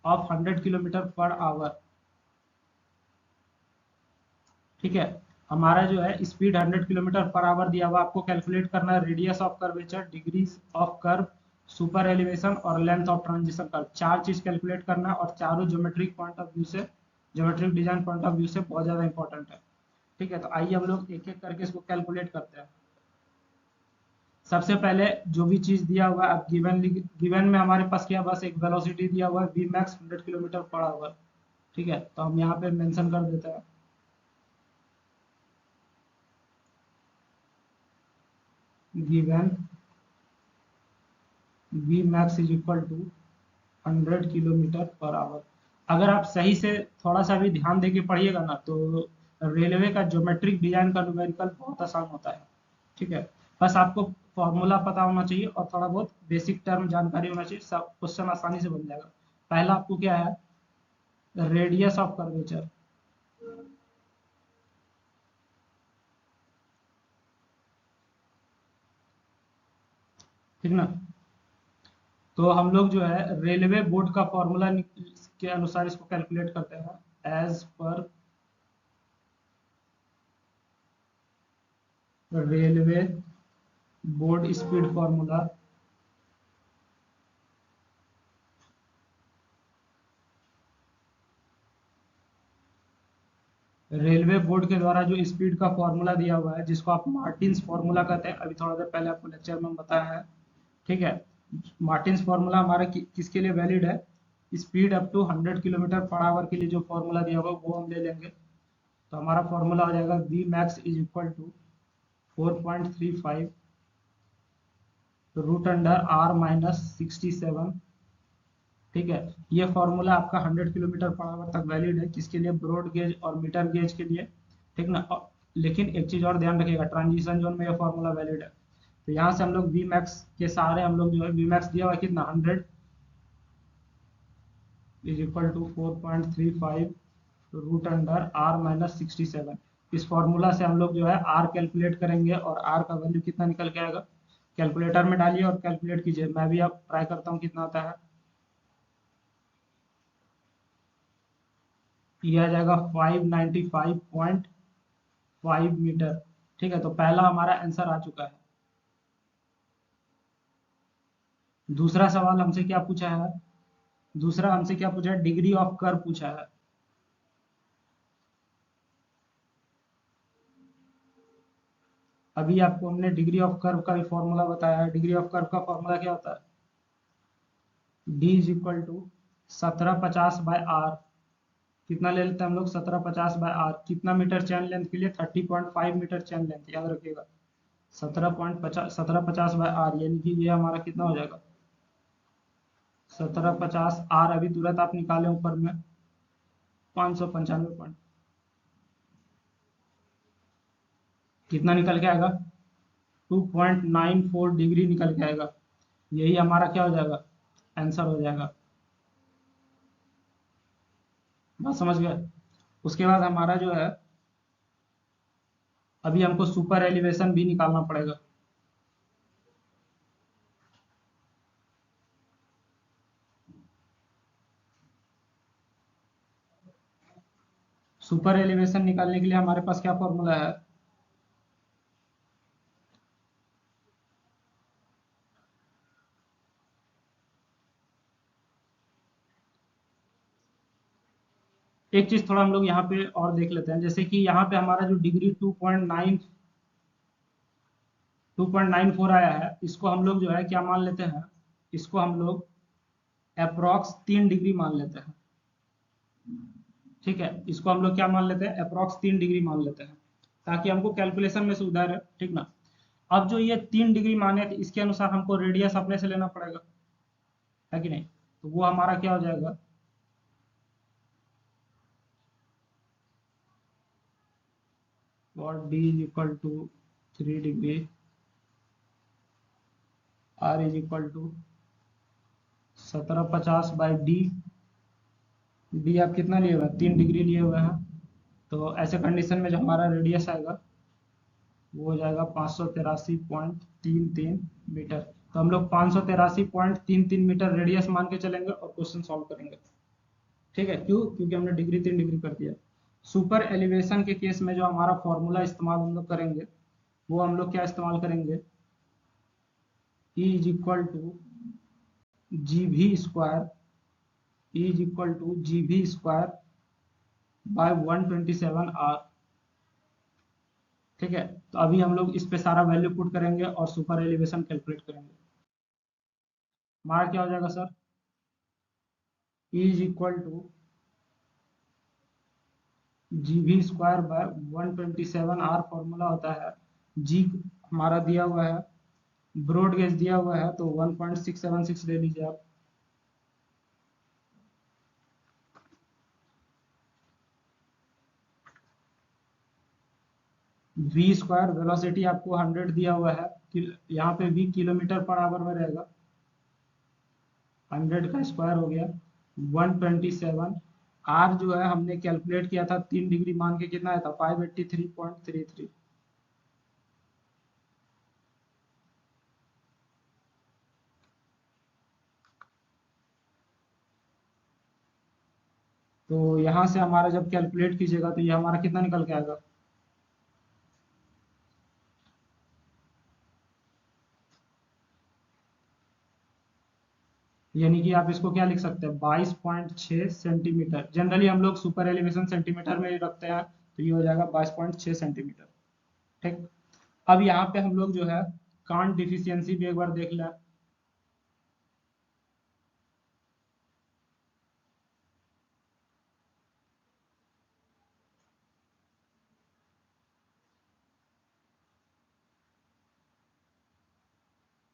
A: of 100 kilometre per hour, ठीक है। हमारा जो है स्पीड 100 किलोमीटर पर आवर दिया हुआ, आपको कैलकुलेट करना है radius of curvature, degrees of curve, super elevation और लेंथ ऑफ ट्रांजिशन कर्व, चार चीज कैलकुलेट करना है। और चारों ज्योमेट्रिक पॉइंट ऑफ व्यू से, geometric design point of view से बहुत ज्यादा इंपॉर्टेंट है, ठीक है। तो आइए हम लोग एक एक करके इसको कैलकुलेट करते हैं। सबसे पहले जो भी चीज दिया हुआ है, अब गिवन में हमारे पास क्या, बस एक वेलोसिटी दिया हुआ है V max 100 kilometre per hour, ठीक है। तो हम यहाँ पे मेंशन कर देते हैं given V max is equal to 100 kilometre per hour. अगर आप सही से थोड़ा सा भी ध्यान देके पढ़िएगा ना, तो रेलवे का ज्योमेट्रिक डिजाइन का न्यूमेरिकल बहुत आसान होता है, ठीक है। बस आपको फॉर्मूला पता होना चाहिए और थोड़ा बहुत बेसिक टर्म जानकारी होना चाहिए, सब क्वेश्चन आसानी से बन जाएगा। पहला आपको क्या है, रेडियस ऑफ कर्वेचर, ठीक ना। तो हम लोग जो है रेलवे बोर्ड का फॉर्मूला के अनुसार इसको कैलकुलेट करते हैं, as per railway board speed formula, railway board के द्वारा जो स्पीड का फॉर्मूला दिया हुआ है, जिसको आप मार्टिन्स फॉर्मूला कहते हैं, अभी थोड़ा देर पहले आपको लेक्चर में बताया है, ठीक है। मार्टिन्स फॉर्मूला हमारा किसके लिए वैलिड है, speed up to 100 kilometre per hour के लिए जो फॉर्मूला दिया हुआ वो हम ले लेंगे। तो हमारा फॉर्मूला हो जाएगा V max is equal to 4.35 root under R minus 67, ठीक है। ये फॉर्मूला आपका 100 किलोमीटर पर आवर तक वैलिड है, किसके लिए, ब्रॉड गेज और मीटर गेज के लिए, ठीक ना। लेकिन एक चीज और ध्यान रखिएगा, ट्रांजिशन जोन में ये फॉर्मूला वैलिड है। तो यहाँ से हम लोग वी मैक्स के सहारे हम लोग जो है वी मैक्स दिया हुआ है कितना 100 is equal to 4.35 root under R minus 67। इस फॉर्मूला से हम लोग जो है आर कैलकुलेट करेंगे और आर का वैल्यू कितना निकल के आएगा, कैलकुलेटर में डालिए और कैलकुलेट कीजिए। मैं भी अब ट्राई करता हूँ कितना आता है। ये आ जाएगा 595.5 मीटर। ठीक है, तो पहला हमारा आंसर आ चुका है। दूसरा सवाल हमसे क्या पूछा है, दूसरा हमसे क्या पूछा है, डिग्री ऑफ कर्व पूछा है। अभी आपको हमने डिग्री ऑफ कर्व का भी फॉर्मूला बताया है। डिग्री ऑफ कर्व का फॉर्मूला क्या होता है, D is equal to 1750 by R. कितना ले लेते हैं हम लोग, 1750 बाय आर। कितना मीटर चैन लेंथ के लिए, 30.5 मीटर चैन लेंथ, याद रखिएगा। 1750 बाय आर, यानी कि ये हमारा कितना हो जाएगा, 1750 आर। अभी तुरंत आप निकालें ऊपर में, 595 कितना निकल के आएगा, 2.94 डिग्री निकल के आएगा। यही हमारा क्या हो जाएगा, आंसर हो जाएगा। बात समझ गए। उसके बाद हमारा जो है, अभी हमको सुपर एलिवेशन भी निकालना पड़ेगा। सुपर एलिवेशन निकालने के लिए हमारे पास क्या फॉर्मूला है, एक चीज थोड़ा हम लोग यहाँ पे और देख लेते हैं। जैसे कि यहाँ पे हमारा जो डिग्री 2.94 आया है, इसको हम लोग जो है क्या मान लेते हैं, इसको हम लोग अप्रोक्स 3 डिग्री मान लेते हैं। ठीक है, इसको हम लोग क्या मान लेते हैं, अप्रोक्स 3 डिग्री मान लेते हैं, ताकि हमको कैलकुलेशन में सुविधा रहे। ठीक ना। अब जो ये 3 डिग्री माने थे, इसके अनुसार हमको रेडियस अपने से लेना पड़ेगा, है कि नहीं। तो वो हमारा क्या हो जाएगा, और D is equal to 3 degree, R is equal to 1750 by D. D आप कितना लिए हुए हैं, 3 डिग्री लिए हुए हैं। तो ऐसे कंडीशन में जो हमारा रेडियस आएगा वो हो जाएगा 583.33 मीटर। तो हम लोग 583.33 मीटर रेडियस मान के चलेंगे और क्वेश्चन सॉल्व करेंगे। ठीक है, क्यों, क्योंकि हमने डिग्री 3 डिग्री कर दिया। सुपर एलिवेशन के केस में जो हमारा फॉर्मूला इस्तेमाल हम लोग करेंगे, वो हम लोग क्या इस्तेमाल करेंगे, E is equal to G V square, E is equal to G V square by 127 are. ठीक है, तो अभी हम लोग इस पे सारा वैल्यू पुट करेंगे और सुपर एलिवेशन कैलकुलेट करेंगे। हमारा क्या हो जाएगा सर, E is equal to G V square by 127 R formula होता है। जी हमारा दिया हुआ है, ब्रॉड गेज दिया हुआ है, तो 1.676 ले लीजिए आप। वी स्क्वायर वेलोसिटी आपको 100 दिया हुआ है, यहाँ पे वी किलोमीटर पर आवर में रहेगा, 100 का स्क्वायर हो गया 127। आर जो है हमने कैलकुलेट किया था 3 डिग्री मान के, कितना आया था 583.33। तो यहाँ से हमारा जब कैलकुलेट कीजिएगा तो ये हमारा कितना निकल के आएगा, यानी कि आप इसको क्या लिख सकते हैं, 22.6 सेंटीमीटर। जनरली हम लोग सुपर एलिवेशन सेंटीमीटर में ही रखते हैं, तो ये हो जाएगा 22.6 सेंटीमीटर। ठीक। अब यहाँ पे हम लोग जो है कांट डिफिशियंसी भी एक बार देख लें।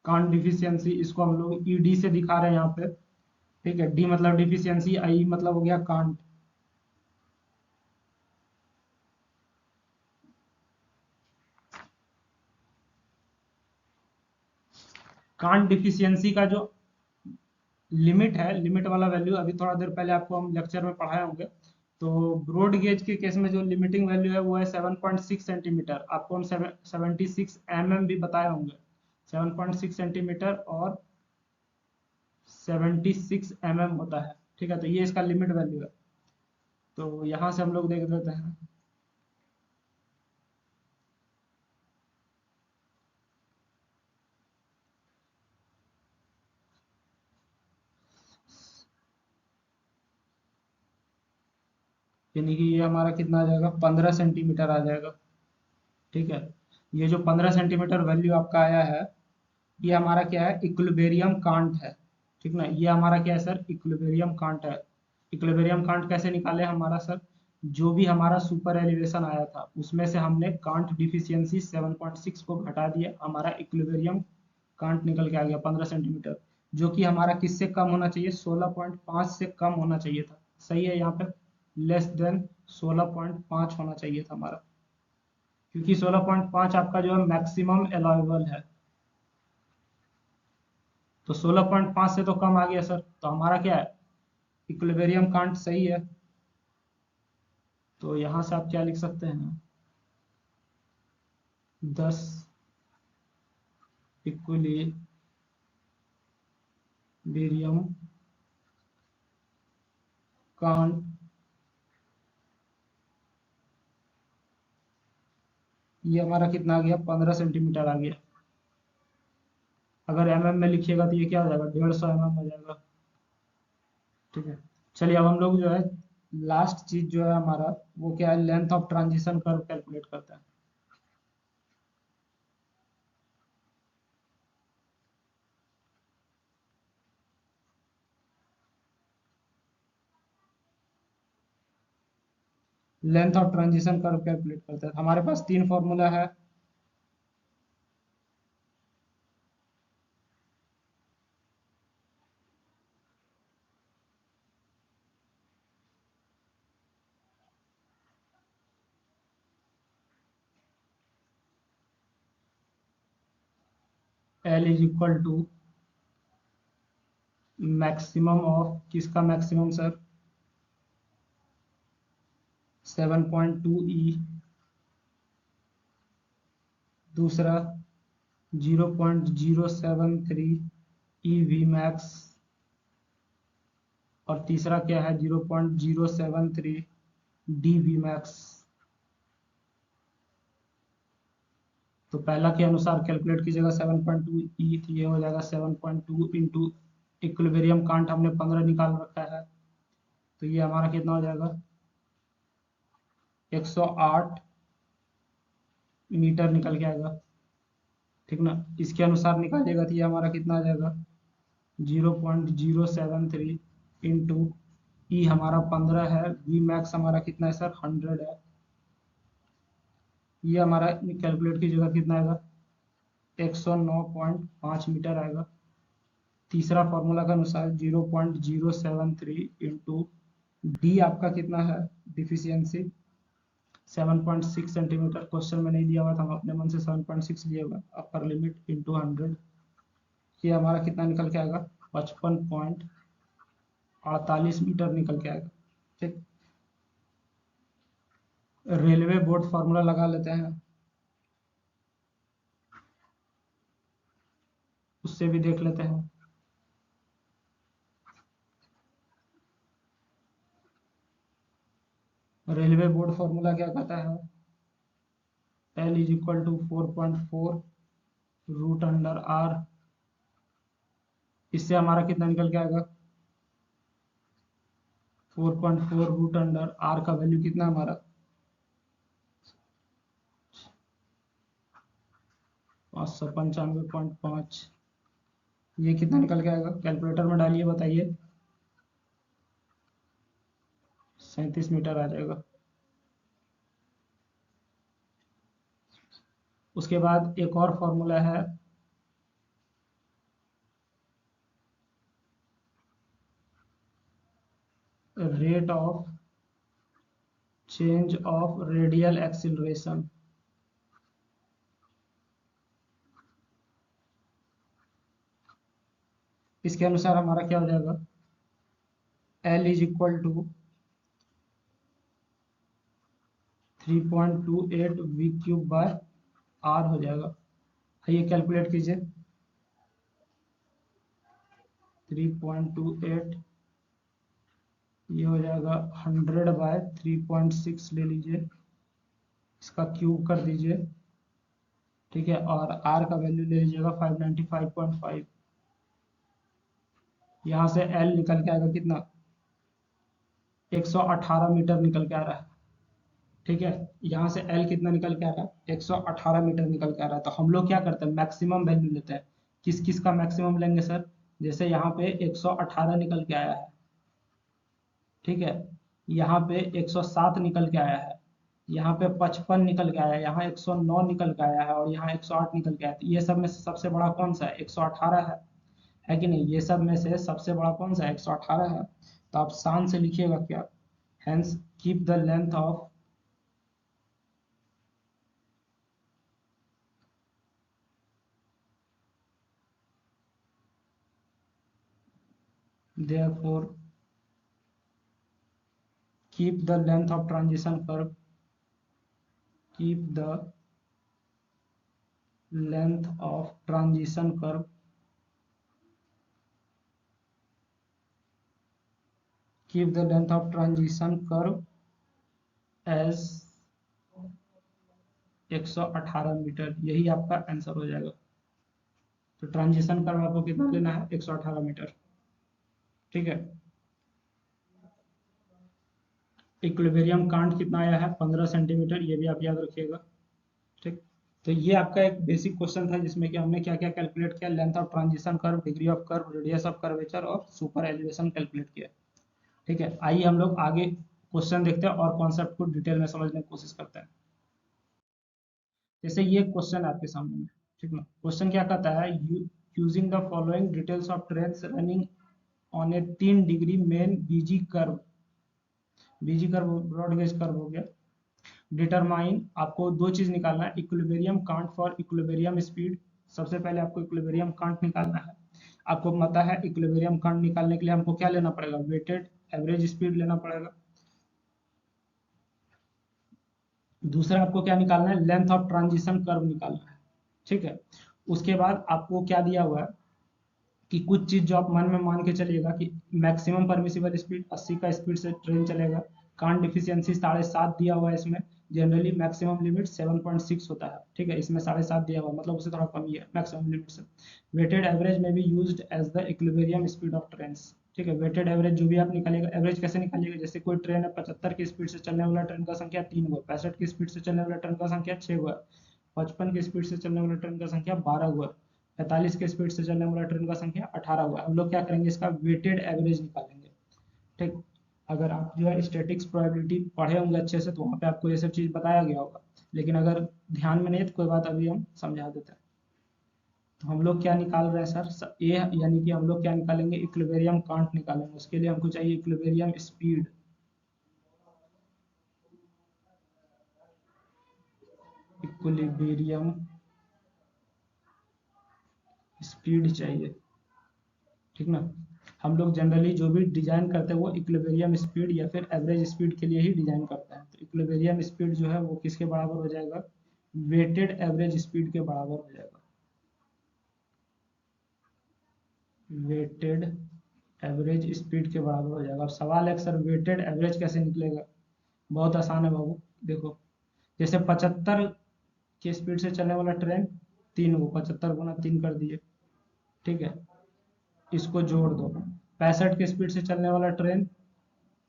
A: कांट डिफिशियंसी, इसको हम लोग ईडी से दिखा रहे हैं यहाँ पे। ठीक है, डी मतलब डिफिशियंसी, आई मतलब हो गया कांट। कांट डिफिशियंसी का जो लिमिट है, लिमिट वाला वैल्यू अभी थोड़ा देर पहले आपको हम लेक्चर में पढ़ाए होंगे। तो ब्रॉड गेज के केस में जो लिमिटिंग वैल्यू है वो है 7.6 सेंटीमीटर। आपको हम 76 mm भी बताए होंगे, 7.6 सेंटीमीटर और 76 mm होता है, ठीक है। तो ये इसका लिमिट वैल्यू है। तो यहाँ से हम लोग देख लेते हैं। यानी कि ये हमारा कितना आ जाएगा, 15 सेंटीमीटर आ जाएगा, ठीक है। ये जो 15 सेंटीमीटर वैल्यू आपका आया है, ये हमारा क्या है, इक्विलिब्रियम कांट है, ठीक ना। ये हमारा क्या है सर, इक्विलिब्रियम कांट है। इक्विलिब्रियम कांट कैसे निकाले हमारा सर, जो भी हमारा सुपर एलिवेशन आया था उसमें से हमने कांट डिफिशियंसी 7.6 को घटा दिया, हमारा इक्विलिब्रियम कांट निकल के आ गया 15 सेंटीमीटर, जो कि हमारा किससे कम होना चाहिए, 16.5 से कम होना चाहिए था। सही है, यहाँ पे लेस देन 16.5 होना चाहिए था हमारा, क्योंकि 16.5 आपका जो है मैक्सिमम अलाउेबल है। तो 16.5 से तो कम आ गया सर, तो हमारा क्या है, इक्विलिब्रियम कांट सही है। तो यहां से आप क्या लिख सकते हैं, 10 इक्विलिब्रियम कांट, ये हमारा कितना आ गया, 15 सेंटीमीटर आ गया। अगर mm में लिखिएगा तो ये क्या हो जाएगा, 150 mm हो जाएगा, ठीक है। चलिए अब हम लोग जो है लास्ट चीज जो है हमारा, वो क्या है, length of transition curve calculate करते हैं। Length of transition curve calculate करते हैं, हमारे पास तीन फॉर्मूला है। L is equal to maximum of, किसका मैक्सिमम सर, 7.2 ई, दूसरा 0.073 ई वी मैक्स, और तीसरा क्या है, 0.073 डी वी मैक्स। तो पहला के अनुसार कैलकुलेट कीजिएगा, 7.2 ई थी, ये हो जाएगा 7.2 इंटू इक्विलिब्रियम कांट हमने 15 निकाल रखा है, तो ये हमारा कितना हो जाएगा, 108 मीटर निकल के आएगा, ठीक ना। इसके अनुसार निकालिएगा तो ये हमारा कितना आ जाएगा, 0.073 इंटू ई हमारा 15 है, वी मैक्स हमारा कितना है सर, 100 है। ये हमारा कैलकुलेट कीजिएगा कितना आएगा, 109.5 मीटर आएगा। तीसरा फॉर्मूला के अनुसार 0.073 इंटू डी आपका कितना है, डिफिशियंसी 7.6 सेंटीमीटर, क्वेश्चन में नहीं दिया हुआ था, हम अपने मन से 7.6 लिए हुआ, अपर लिमिट इंटू 100, ये हमारा कितना निकल के आएगा, 55.48 मीटर निकल के आएगा, ठीक। रेलवे बोर्ड फार्मूला लगा लेते हैं, उससे भी देख लेते हैं। रेलवे बोर्ड फार्मूला क्या कहता है, L is equal to 4.4 root under R, इससे हमारा कितना निकल के आएगा, 4.4 रूट अंडर आर का वैल्यू कितना हमारा, 595.5, ये कितना निकल के आएगा, कैलकुलेटर में डालिए बताइए, 37 मीटर आ जाएगा। उसके बाद एक और फॉर्मूला है, rate of change of radial acceleration, इसके अनुसार हमारा क्या हो जाएगा, L is equal to 3.28 V cube by R हो जाएगा। आइए कैलकुलेट कीजिए, 3.28 ये हो जाएगा 100/3.6 ले लीजिए, इसका क्यूब कर दीजिए, ठीक है, और आर का वैल्यू ले लीजिएगा 595.5। यहाँ से एल निकल के आएगा कितना, 118 मीटर निकल के आ रहा है, ठीक है। यहाँ से एल कितना निकल के आ रहा है, 118 मीटर निकल के आ रहा है। तो हम लोग क्या करते हैं, मैक्सिमम वैल्यू लेते हैं। किस किस का मैक्सिमम लेंगे सर, जैसे यहाँ पे 118 निकल के आया है, ठीक है, यहाँ पे 107 निकल के आया है, यहाँ पे 55 निकल के आया है, यहाँ 109 निकल के आया है, और यहाँ 108 निकल के आया है। तो ये सब में से सबसे बड़ा कौन सा है, 118 है कि नहीं। ये सब में से सबसे बड़ा कौन सा है, 118 है। तो आप शान से लिखिएगा क्या, hence keep the length of therefore keep the length of transition curve, keep the length of transition curve, keep the length of transition curve as 118 metre. यही आपका आंसर हो जाएगा। तो ट्रांजिशन कर्व आपको कितना लेना है, 118 मीटर, ठीक है। इक्विलिब्रियम कांट कितना आया है, 15 सेंटीमीटर, ये भी आप याद रखिएगा, ठीक। तो ये आपका एक बेसिक क्वेश्चन था जिसमें कि हमने क्या क्या कैलकुलेट किया, length of transition curve, degree of curve, radius of curvature और सुपर एलिवेशन कैलकुलेट किया, ठीक है। आइए हम लोग आगे क्वेश्चन देखते हैं और कॉन्सेप्ट को डिटेल में समझने की कोशिश करते हैं। जैसे ये क्वेश्चन आपके सामने है, ठीक ना। क्वेश्चन क्या कहता है, using the following details of trains running on a 3 degree main BG curve, BG curve broad gauge curve हो गया। डिटरमाइन, आपको दो चीज निकालना है, equilibrium cant for equilibrium speed. सबसे पहले आपको इक्विलिब्रियम कांट निकालना है। आपको पता है इक्विलिब्रियम कांट निकालने के लिए हमको क्या लेना पड़ेगा, वेटेड एवरेज स्पीड लेना पड़ेगा। दूसरा आपको क्या निकालना है, लेंथ ऑफ ट्रांजिशन कर्व निकालना है, ठीक है। उसके बाद आपको क्या दिया हुआ है कि कुछ चीज जो आप मन में मान के चलिएगा कि मैक्सिमम परमिसिबल स्पीड 80 का स्पीड से ट्रेन चलेगा। कांट डिफिशियंसी 7.5 दिया हुआ है इसमें, जनरली मैक्सिमम लिमिट 7.6 होता है, ठीक है। इसमें 7.5 दिया हुआ मतलब उससे थोड़ा कम ही है मैक्सिमम लिमिट से। वेटेड एवरेज में भी used as the equilibrium speed of trains, ठीक है। वेटेड एवरेज जो भी आप निकालिएगा, एवरेज कैसे निकालिएगा, जैसे कोई ट्रेन है 75 की स्पीड से चलने वाला ट्रेन का संख्या 3 हुआ, 65 की स्पीड से चलने वाला ट्रेन का संख्या 6 हुआ, 55 की स्पीड से चलने वाला ट्रेन का संख्या 12 हुआ, 45 के स्पीड से चलने वाला ट्रेन का संख्या 18 हुआ। हम लोग क्या करेंगे, इसका वेटेड एवरेज निकालेंगे, ठीक। अगर आप जो है स्टैटिक्स प्रोबेबिलिटी पढ़े होंगे अच्छे से तो वहाँ पे आपको ये सब चीज़ बताया गया होगा, लेकिन अगर ध्यान में नहीं है तो कोई बात, अभी हम समझा देते हैं। तो हम लोग क्या निकाल रहे हैं सर, ए यानी कि हम लोग क्या निकालेंगे, इक्विलिब्रियम कांट निकालेंगे। उसके लिए हमको चाहिए इक्विलिब्रियम स्पीड, इक्विलिब्रियम स्पीड चाहिए, ठीक ना। हम लोग जनरली जो भी डिजाइन करते हैं वो इक्विलिब्रियम स्पीड या फिर एवरेज स्पीड के लिए ही डिजाइन करते हैं। तो इक्विलिब्रियम स्पीड जो है वो किसके बराबर हो जाएगा, वेटेड एवरेज स्पीड के बराबर हो जाएगा, वेटेड एवरेज स्पीड के बराबर हो जाएगा। अब सवाल है सर वेटेड एवरेज कैसे निकलेगा, बहुत आसान है बाबू। देखो, जैसे 75 की स्पीड से चलने वाला ट्रेन 3 हो, 75 गुना 3 कर दिए, ठीक है। इसको जोड़ दो, 65 की स्पीड से चलने वाला ट्रेन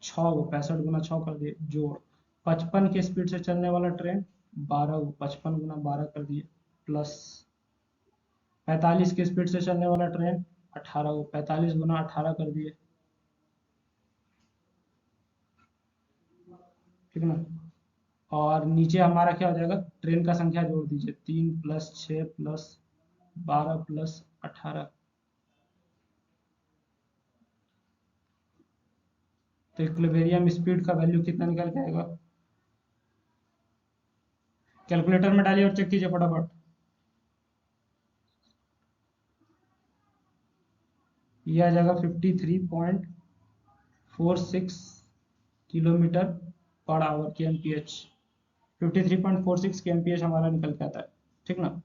A: 6 हो, 65 गुना 6 कर दिए, जोड़ 55 की स्पीड से चलने वाला ट्रेन 12 हो, 55 गुना 12 कर दिए, प्लस 45 की स्पीड से चलने वाला ट्रेन 18 हो, 45 गुना 18 कर दिए, ठीक ना। और नीचे हमारा क्या हो जाएगा, ट्रेन का संख्या जोड़ दीजिए, 3 प्लस 6 प्लस 12 प्लस 18। तो इक्विलिब्रियम स्पीड का वैल्यू कितना निकल के आएगा, कैलकुलेटर में डालिए और चेक कीजिए फटाफट। ये आ जाएगा 53.46 किलोमीटर पर आवर के एमपीएच। 53.46 के एमपीएच हमारा निकल के आता है, ठीक ना।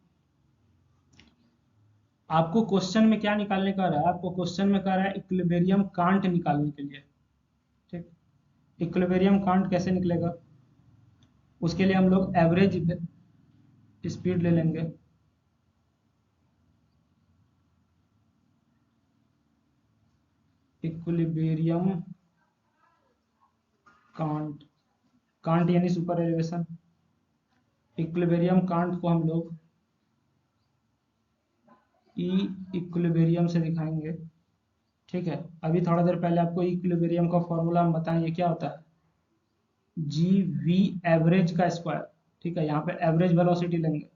A: आपको क्वेश्चन में क्या निकालने का रहा है, आपको क्वेश्चन में कह रहा है इक्विलिब्रियम कांट निकालने के लिए, ठीक। इक्विलिब्रियम कांट कैसे निकलेगा, उसके लिए हम लोग एवरेज स्पीड ले लेंगे। इक्विलिब्रियम कांट, कांट यानी सुपर एलिवेशन। इक्विलिब्रियम कांट को हम लोग ई इक्विलिब्रियम से दिखाएंगे, ठीक है। अभी थोड़ा देर पहले आपको इक्विलिब्रियम का फॉर्मूला हम बताएं, ये क्या होता है, जी वी एवरेज का स्क्वायर, ठीक है। यहाँ पे एवरेज वेलोसिटी लेंगे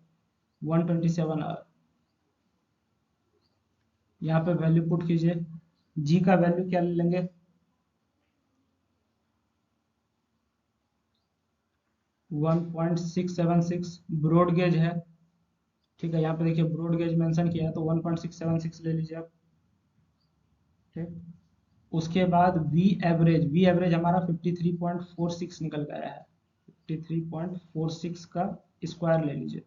A: 127 आर, यहाँ पे वैल्यू पुट कीजिए, जी का वैल्यू क्या ले लेंगे 1.676, ब्रॉड गेज है, ठीक है। यहाँ पे देखिए ब्रॉड गेज मेंशन किया है तो 1.676 ले लीजिए आप, ठीक। उसके बाद वी एवरेज, वी एवरेज हमारा 53.46 निकल के आया है, 53.46 का स्क्वायर ले लीजिए,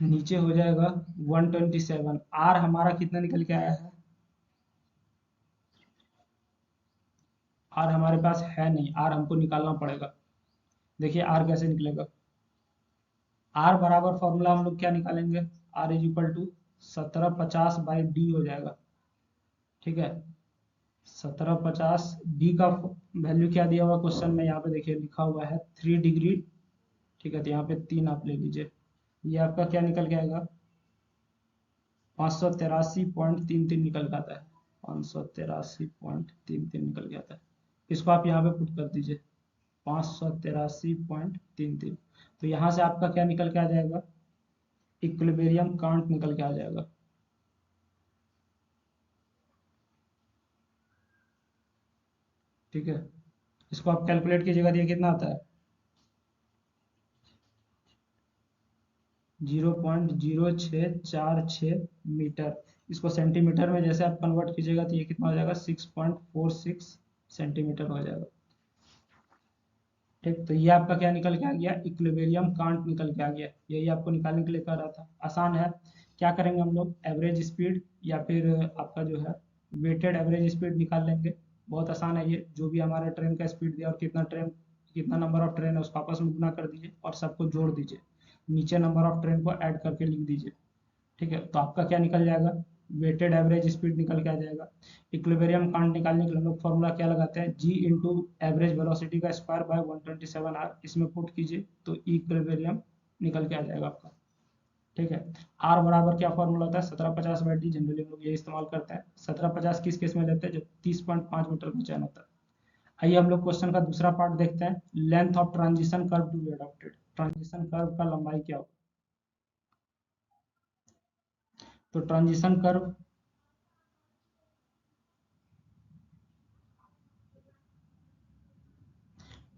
A: नीचे हो जाएगा 127। आर हमारा कितना निकल के आया है, आर हमारे पास है नहीं, आर हमको निकालना पड़ेगा। देखिए आर कैसे निकलेगा, आर बराबर फॉर्मूला हम लोग क्या निकालेंगे, R is equal to 1750 by D हो जाएगा, ठीक है। 1750 डी का वैल्यू क्या दिया हुआ क्वेश्चन में, यहाँ पे देखिए लिखा हुआ है 3 डिग्री, ठीक है। तो यहाँ पे 3 आप ले लीजिए, ये आपका क्या निकल के आएगा 583.33 निकल के आता है, 583.33 निकल के आता है। इसको आप यहाँ पे पुट कर दीजिए 583.33, तो यहाँ से आपका क्या निकल के आ जाएगा, इक्विलिब्रियम कांट निकल के आ जाएगा, ठीक है। इसको आप कैलकुलेट कीजिएगा, ये कितना आता है 0.0646 मीटर। इसको सेंटीमीटर में जैसे आप कन्वर्ट कीजिएगा तो ये कितना हो जाएगा 6.46 सेंटीमीटर हो जाएगा, ठीक। तो ये आपका क्या निकल के आ गया, इक्विलिब्रियम कांट निकल के आ गया। यही आपको निकालने के लिए कह रहा था, आसान है। क्या करेंगे हम लोग, एवरेज स्पीड या फिर आपका जो है वेटेड एवरेज स्पीड निकाल लेंगे। बहुत आसान है ये, जो भी हमारा ट्रेन का स्पीड दिया और कितना ट्रेन, कितना नंबर ऑफ ट्रेन है उसको आपस में गुना कर दीजिए और सबको जोड़ दीजिए, नीचे नंबर ऑफ ट्रेन को ऐड करके लिख दीजिए, ठीक है। तो आपका क्या निकल जाएगा, वेटेड एवरेज स्पीड निकल के आ जाएगा। इक्विलिब्रियम कांट निकालने के लिए हम लोग फॉर्मूला क्या लगाते हैं, जी इंटू एवरेज वेलोसिटी का स्क्वायर बाय 127 आर, इसमें पुट कीजिए तो इक्विलिब्रियम निकल के आ जाएगा आपका, ठीक है। आर बराबर क्या फॉर्मूला होता है 1750 बाई डी, जनरली हम लोग ये इस्तेमाल करते हैं। 1750 किस केस में लेते हैं, जब 30.5 मीटर का चयन होता है। आइए हम लोग क्वेश्चन का दूसरा पार्ट देखते हैं, length of transition curve to be adopted. Transition curve का लंबाई क्या होगा, तो ट्रांजिशन कर्व,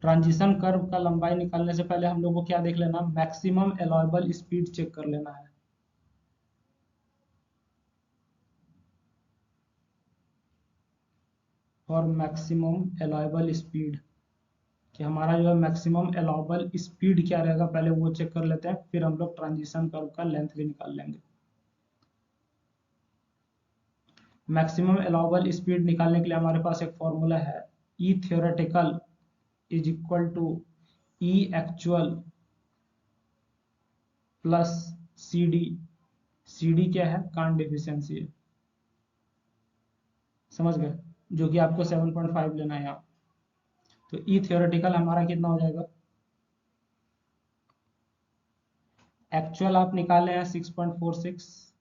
A: ट्रांजिशन कर्व का लंबाई निकालने से पहले हम लोग को क्या देख लेना, मैक्सिमम अलाउएबल स्पीड चेक कर लेना है। और मैक्सिमम अलाउएबल स्पीड, कि हमारा जो है मैक्सिमम अलाउएबल स्पीड क्या रहेगा, पहले वो चेक कर लेते हैं, फिर हम लोग ट्रांजिशन कर्व का लेंथ भी निकाल लेंगे। मैक्सिमम अलाउएबल स्पीड निकालने के लिए हमारे पास एक फॉर्मूला है, E theoretical is equal to E actual plus C D. C D क्या है, कांट डिफिशियंसी है, समझ गए, जो कि आपको 7.5 लेना है यहाँ। तो ई थियोरेटिकल हमारा कितना हो जाएगा, एक्चुअल आप निकाले हैं 6.46,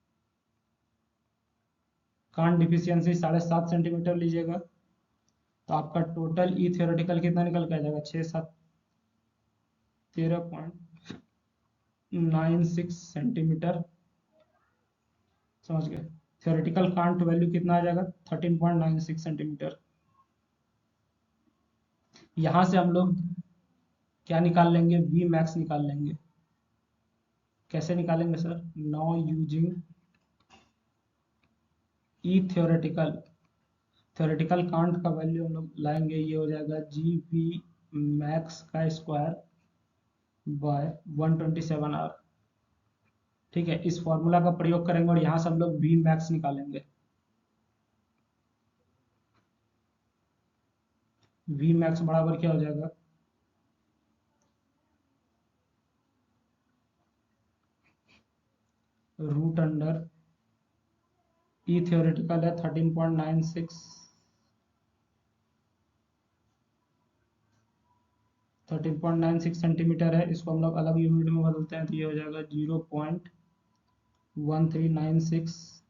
A: कांट डिफिशियंसी 7.5 सेंटीमीटर लीजिएगा, तो आपका टोटल ई थियोरेटिकल कितना निकल के आ जाएगा 6 7 13.96 सेंटीमीटर, समझ गए। थियोरेटिकल कांट वैल्यू कितना आ जाएगा 13.96 सेंटीमीटर। यहां से हम लोग क्या निकाल लेंगे, वी मैक्स निकाल लेंगे, कैसे निकालेंगे sir? Now using E theoretical can't का वैल्यू हम लोग लाएंगे, ये हो जाएगा जी वी मैक्स का स्क्वायर बाय 127 आर। ठीक है, इस फॉर्मूला का प्रयोग करेंगे और यहाँ से हम लोग वी मैक्स निकालेंगे। वी मैक्स बराबर क्या हो जाएगा? रूट अंडर ई थ्योरेटिकल है 13.96 सेंटीमीटर है। इसको हम लोग अलग यूनिट में बदलते हैं तो ये हो जाएगा 0.1396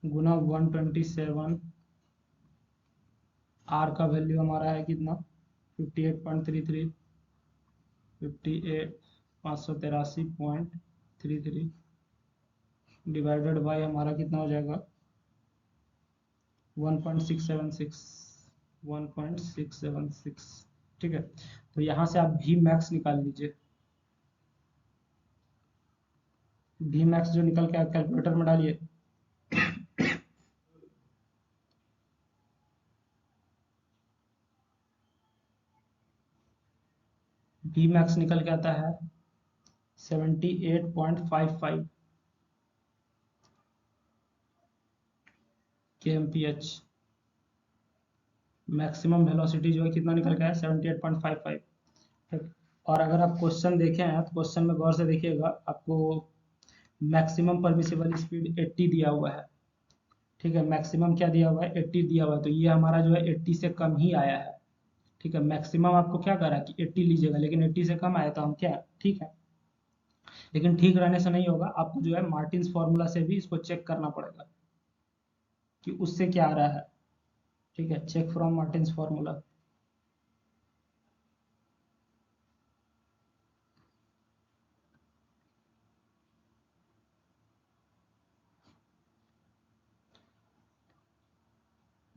A: गुना 127। आर का वैल्यू हमारा है कितना? 58.33, 583.33 डिवाइडेड बाय हमारा कितना हो जाएगा? 1.676, 1.676। ठीक है, तो यहाँ से आप भी मैक्स निकाल लीजिए। भी मैक्स जो निकल के आप कैलकुलेटर में डालिए। भी मैक्स निकल के आता है 78.55 kmph। मैक्सिमम वेलोसिटी जो है कितना निकल के आया? 78.55। ठीक, और अगर आप क्वेश्चन देखें हैं तो क्वेश्चन में गौर से देखिएगा, आपको मैक्सिमम परमिसिबल स्पीड 80 दिया हुआ है। ठीक है, मैक्सिमम क्या दिया हुआ है? 80 दिया हुआ है, तो ये हमारा जो है 80 से कम ही आया है। ठीक है, मैक्सिमम आपको क्या कह रहा है कि 80 लीजिएगा, लेकिन 80 से कम आया तो हम क्या, ठीक है। लेकिन ठीक रहने से नहीं होगा, आपको जो है मार्टिन्स फॉर्मूला से भी इसको चेक करना पड़ेगा कि उससे क्या आ रहा है। ठीक है, check from Martin's formula.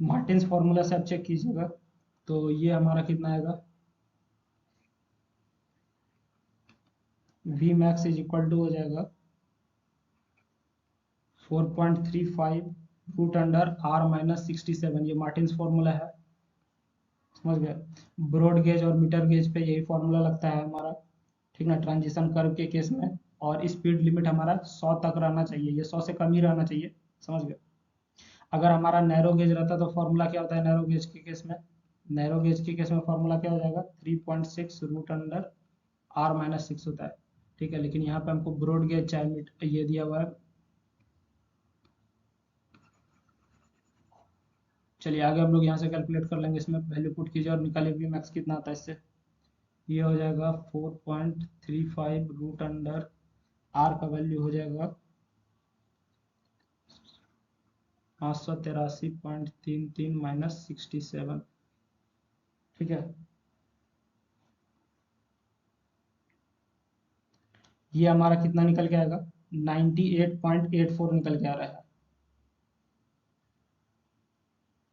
A: Martin's formula से आप चेक कीजिएगा तो ये हमारा कितना आएगा? V max is equal to हो जाएगा 4.35 रूट अंडर आर माइनस 67। ये मार्टिन्स फॉर्मूला है, समझ गए। ब्रॉड गेज और मीटर गेज पे यही फॉर्मूला लगता है हमारा। ठीक ना, ट्रांजिशन कर्व के केस में। और स्पीड लिमिट हमारा 100 तक रहना चाहिए, ये 100 से कम ही रहना चाहिए, समझ गए। अगर हमारा नैरो गेज रहता तो फॉर्मूला क्या होता है नैरो गेज के केस में? नैरो गेज के केस में फॉर्मूला क्या हो जाएगा? 3.6 रूट अंडर आर माइनस 6 होता है। ठीक है, लेकिन यहाँ पे हमको ब्रॉड गेज चाहे ये दिया हुआ है। चलिए आगे हम लोग यहाँ से कैलकुलेट कर लेंगे, इसमें वैल्यू पुट कीजिए और निकालिए वी मैक्स कितना आता है इससे। ये हो जाएगा 4.35 रूट अंडर आर का वैल्यू हो जाएगा 583.33 माइनस 67। ठीक है, ये हमारा कितना निकल के आएगा? 98.84 निकल के आ रहा है।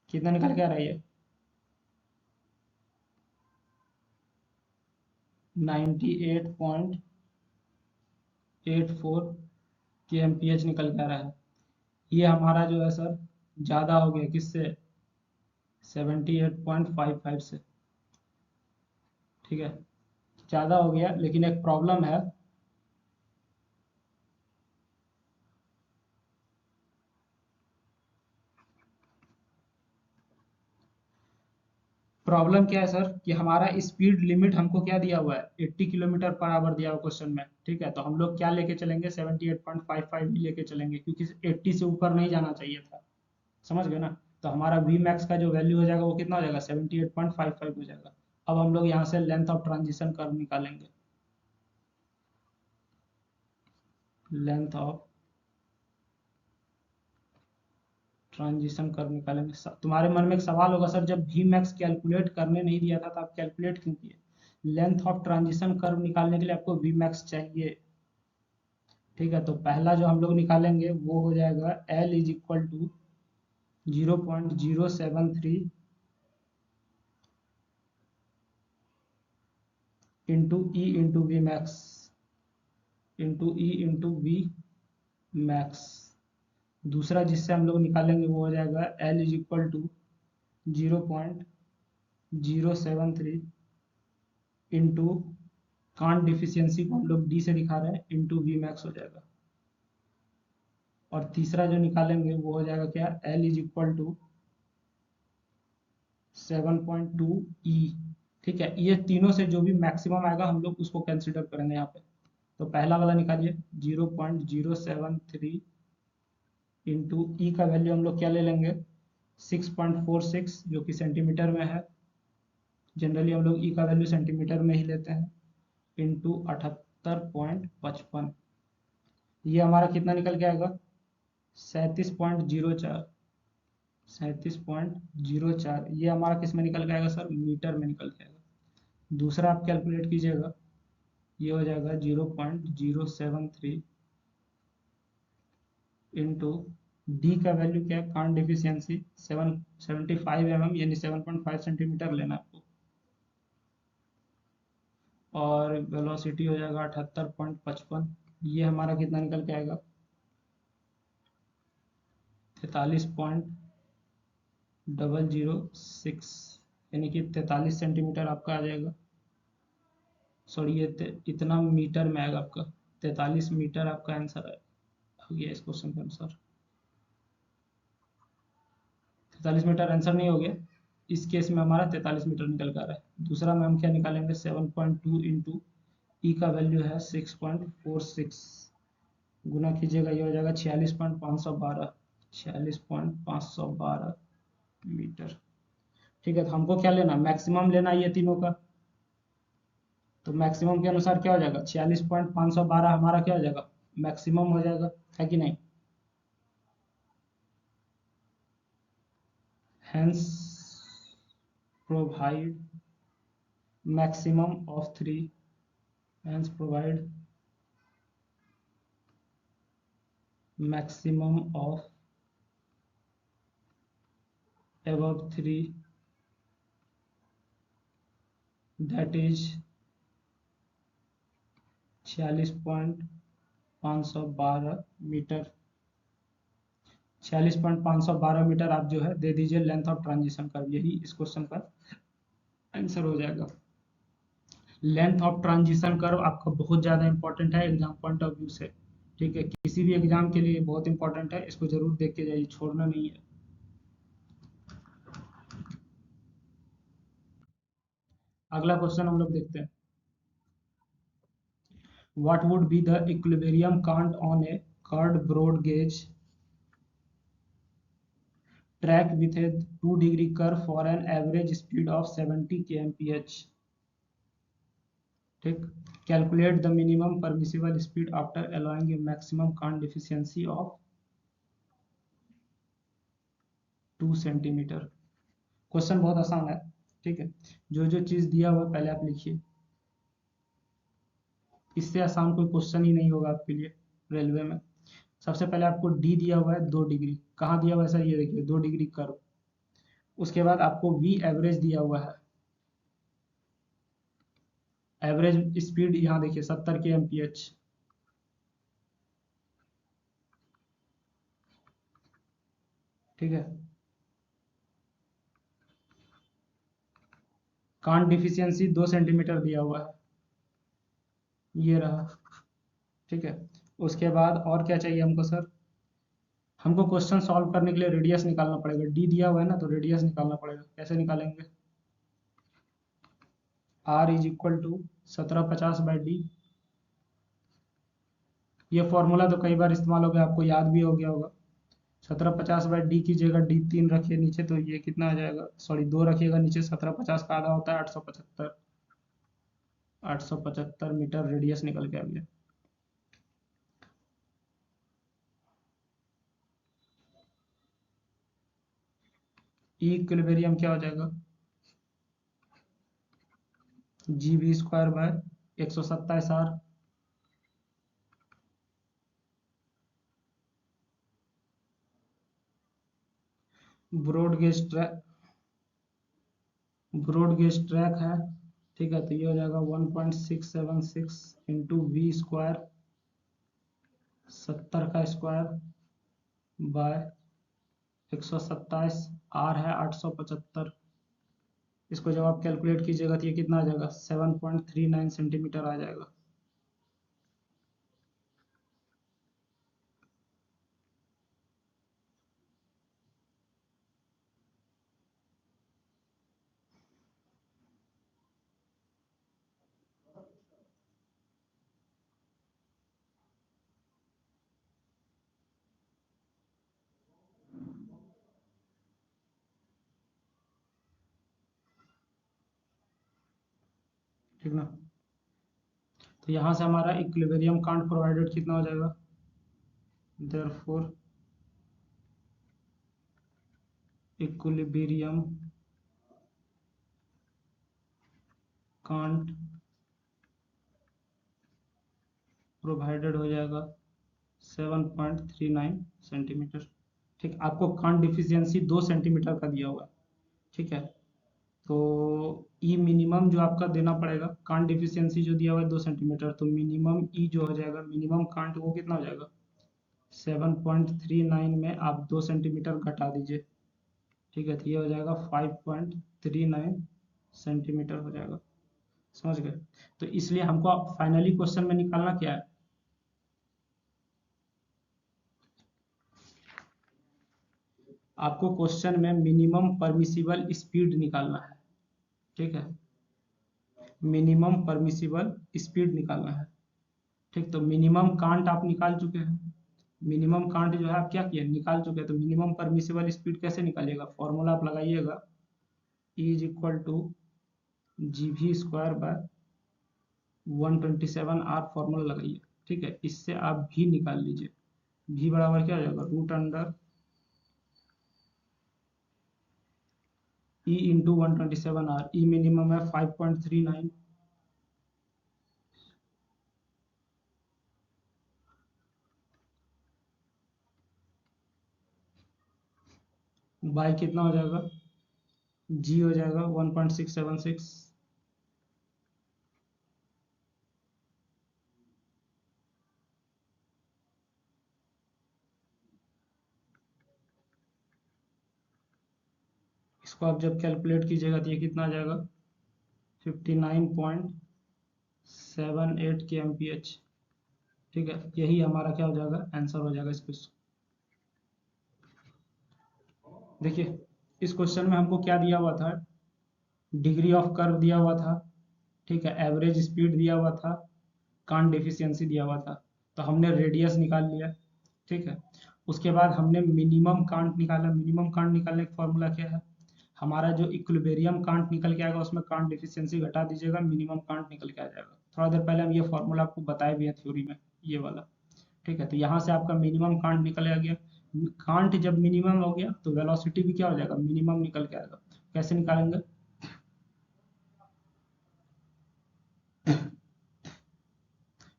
A: कितना निकल के आ रहा है ये? 98.84 के एम पी एच निकल के आ रहा है। ये हमारा जो है सर ज़्यादा हो गया किससे? 78.55 से। ठीक है, ज़्यादा हो गया, लेकिन एक प्रॉब्लम है। प्रॉब्लम क्या है सर कि हमारा स्पीड लिमिट हमको क्या दिया हुआ है? 80 किलोमीटर पर आवर दिया हुआ क्वेश्चन में। ठीक है, तो हम लोग क्या लेके चलेंगे? 78.55 ही लेके चलेंगे, क्योंकि 80 से ऊपर नहीं जाना चाहिए था, समझ गए ना। तो हमारा वी मैक्स का जो वैल्यू हो जाएगा वो कितना हो जाएगा? 78.55 हो जाएगा। अब हम लोग यहाँ से लेंथ ऑफ ट्रांजिशन कर्व निकालेंगे। लेंथ ऑफ ट्रांजिशन कर्व निकालेंगे। तुम्हारे मन में एक सवाल होगा, सर जब भी मैक्स कैलकुलेट करने नहीं दिया था तो आप कैलकुलेट क्यों किए? लेंथ ऑफ ट्रांजिशन कर्व निकालने के लिए आपको वी मैक्स चाहिए। ठीक है, तो पहला जो हम लोग निकालेंगे वो हो जाएगा L is equal to 0.073 into E into V max दूसरा जिससे हम लोग निकालेंगे वो हो जाएगा L is equal to 0.073 into cant deficiency को हम लोग डी से दिखा रहे हैं इंटू वी मैक्स हो जाएगा। और तीसरा जो निकालेंगे वो हो जाएगा क्या, L इज इक्वल टू 7.2 ई। ठीक है, ये तीनों से जो भी मैक्सिमम आएगा हम लोग उसको कंसिडर करेंगे यहाँ पे। तो पहला वाला निकालिए 0.073 इंटू ई का वैल्यू हम लोग क्या ले लेंगे 6.46 जो कि सेंटीमीटर में है। जनरली हम लोग ई का वैल्यू सेंटीमीटर में ही लेते हैं इंटू 78.55। ये हमारा कितना निकल के आएगा 37.04। ये हमारा किस में निकल के आएगा सर, मीटर में निकल के आएगा। दूसरा आप कैलकुलेट कीजिएगा, ये हो जाएगा 0.073 इंटू डी का वैल्यू क्या है, कांट डिफिशियंसी 75 mm यानी 7.5 सेंटीमीटर लेना आपको। और वेलोसिटी हो जाएगा 78.55। ये हमारा कितना निकल के आएगा 43.006 यानी कि 43 सेंटीमीटर आपका आ जाएगा। सॉरी ये इतना मीटर में आएगा आपका, 43 मीटर आपका आंसर हो गया इस क्वेश्चन का आंसर। 43 मीटर आंसर नहीं हो गया, इस केस में हमारा 43 मीटर निकल कर रहा है। दूसरा में हम क्या निकालेंगे 7.2 इंटू ई का वैल्यू है 6.46 गुना कीजिएगा, ये हो जाएगा 46.512 मीटर। ठीक है, तो हमको क्या लेना, मैक्सिमम लेना ये तीनों का। तो मैक्सिमम के अनुसार क्या हो जाएगा 46.512 हमारा क्या हो जाएगा मैक्सिमम हो जाएगा, है कि नहीं। Hence provide maximum of 3, hence provide maximum of above 3 that is 46.512 metre. 46.512 metre आप जो है दे दीजिए लेंथ ऑफ ट्रांजिशन कर्व, यही इस क्वेश्चन का आंसर हो जाएगा। लेंथ ऑफ ट्रांजिशन कर्व आपका बहुत ज़्यादा इंपॉर्टेंट है एग्जाम पॉइंट ऑफ व्यू से। ठीक है, किसी भी एग्जाम के लिए बहुत इंपॉर्टेंट है, इसको जरूर देख के जाइए, छोड़ना नहीं है। अगला क्वेश्चन हम लोग देखते हैं, what would be the equilibrium cant on a curved broad gauge track with a 2 degree curve for an average speed of 70 kmph। ठीक, calculate the minimum permissible speed after allowing a maximum cant deficiency of 2 centimetre. Question बहुत आसान है। ठीक है, जो जो चीज दिया हुआ पहले आप लिखिए, इससे आसान कोई क्वेश्चन ही नहीं होगा आपके लिए रेलवे में। सबसे पहले आपको डी दिया हुआ है 2 डिग्री, कहाँ दिया हुआ है सर, ये देखिए 2 डिग्री कर्व। उसके बाद आपको वी एवरेज दिया हुआ है, एवरेज स्पीड यहाँ देखिए 70 kmph। ठीक है, कांट डिफिशियंसी 2 सेंटीमीटर दिया हुआ है, ये रहा। ठीक है, उसके बाद और क्या चाहिए हमको सर, हमको क्वेश्चन सॉल्व करने के लिए रेडियस निकालना पड़ेगा। डी दिया हुआ है ना, तो रेडियस निकालना पड़ेगा। कैसे निकालेंगे, R is equal to 1750/d। ये फॉर्मूला तो कई बार इस्तेमाल हो गया, आपको याद भी हो गया होगा। 1750/d कीजिएगा, डी 3 रखिए नीचे, तो ये कितना आ जाएगा, सॉरी 2 रखिएगा नीचे, 1750 का आधा होता है 875। 875 मीटर रेडियस निकल के आ गया। इक्विलिब्रियम क्या हो जाएगा, GB²/127R। ब्रॉड गेज ट्रैक है ठीक है, तो ये हो जाएगा 1.676 इंटू वी स्क्वायर 70 का स्क्वायर बाय 127, आर है 875। इसको जब आप कैलकुलेट कीजिएगा तो ये कितना आ जाएगा, 7.39 सेंटीमीटर आ जाएगा। ठीक ना, तो यहाँ से हमारा इक्विलिब्रियम कांट प्रोवाइडेड कितना हो जाएगा, देयरफॉर इक्विलिब्रियम कांट प्रोवाइडेड हो जाएगा 7.39 सेंटीमीटर। ठीक, आपको कांट डिफिशियंसी 2 सेंटीमीटर का दिया हुआ है। ठीक है, तो ई मिनिमम जो आपका देना पड़ेगा, कांट डिफिशियंसी जो दिया हुआ है 2 सेंटीमीटर, तो मिनिमम ई जो हो जाएगा, मिनिमम कांट वो कितना हो जाएगा, 7.39 में आप 2 सेंटीमीटर घटा दीजिए। ठीक है, तो ये हो जाएगा 5.39 सेंटीमीटर हो जाएगा। समझ गए, तो इसलिए हमको फाइनली क्वेश्चन में निकालना क्या है, आपको क्वेश्चन में मिनिमम परमिसिबल स्पीड निकालना है। ठीक है, मिनिमम परमिसिबल स्पीड निकालना है। ठीक, तो मिनिमम कांट आप निकाल चुके हैं, मिनिमम कांट जो है आप क्या किए, निकाल चुके हैं। तो मिनिमम परमिसिबल स्पीड कैसे निकालिएगा, फॉर्मूला आप लगाइएगा, E is equal to G V square by 127 R, formula लगाइए। ठीक है, इससे आप भी निकाल लीजिए, भी बराबर क्या हो जाएगा, root under E into 127 R. E minimum है 5.39, बाई कितना हो जाएगा, जी हो जाएगा 1.676, इसको आप जब कैलकुलेट कीजिएगा तो ये कितना आ जाएगा, 59.78 के एम पी एच। ठीक है, यही हमारा क्या हो जाएगा, आंसर हो जाएगा इस क्वेश्चन। देखिए, इस क्वेश्चन में हमको क्या दिया हुआ था, डिग्री ऑफ कर्व दिया हुआ था। ठीक है, एवरेज स्पीड दिया हुआ था, कांट डेफिशिएंसी दिया हुआ था, तो हमने रेडियस निकाल लिया। ठीक है, उसके बाद हमने मिनिमम कांट निकाला। मिनिमम कांट निकालने का फॉर्मूला क्या है, हमारा जो इक्विलिब्रियम कांट निकल के आएगा उसमें कांट डिफिशियंसी घटा दीजिएगा, मिनिमम कांट निकल के आ जाएगा। थोड़ा देर पहले हम ये फॉर्मूला आपको बताए भी है थ्योरी में, ये वाला। ठीक है, तो यहाँ से आपका मिनिमम कांट निकल आ गया। कांट जब मिनिमम हो गया तो वेलोसिटी भी क्या हो जाएगा, मिनिमम निकल के आएगा। कैसे निकालेंगे,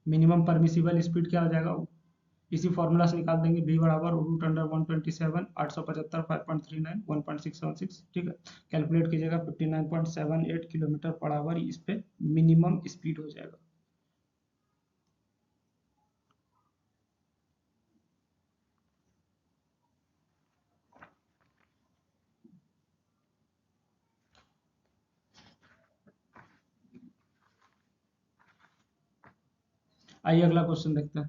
A: मिनिमम परमिसिबल स्पीड क्या हो जाएगा, इसी फॉर्मूला से निकाल देंगे, v बराबर रूट अंडर 127 875 5.39 1.676। ठीक है, कैलकुलेट कीजिएगा 59.78 किलोमीटर पर आवर इस पे मिनिमम स्पीड हो जाएगा। आइए अगला क्वेश्चन देखते हैं।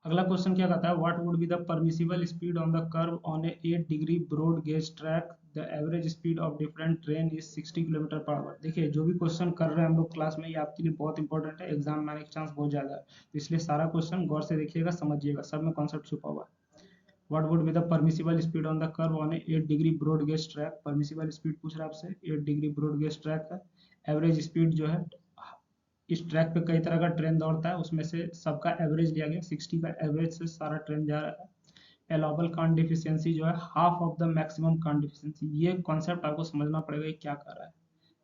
A: अगला क्वेश्चन क्या कहता है, what would be the permissible speed on the curve on a 8 degree broad gauge track, the average speed of different train is 60 kilometre per hour. देखिए, जो भी क्वेश्चन कर रहे हैं हम लोग क्लास में, ये आपके लिए बहुत इंपॉर्टेंट है, एग्जाम में आने का चांस बहुत ज्यादा है, तो इसलिए सारा क्वेश्चन गौर से देखिएगा, समझिएगा, सब में कॉन्सेप्ट छुपा हुआ है। What would be the permissible speed on the curve on a 8 degree broad gauge track, permissible speed पूछ रहा है आपसे, 8 डिग्री ब्रॉड गेज ट्रैक है। एवरेज स्पीड जो है, इस ट्रैक पे कई तरह का ट्रेन दौड़ता है, उसमें से सबका एवरेज लिया गया, 60 का एवरेज से सारा ट्रेन जा रहा है। अलाउबल कांट डिफिशियंसी जो है half of the maximum cant deficiency, ये कॉन्सेप्ट आपको समझना पड़ेगा, ये क्या कर रहा है।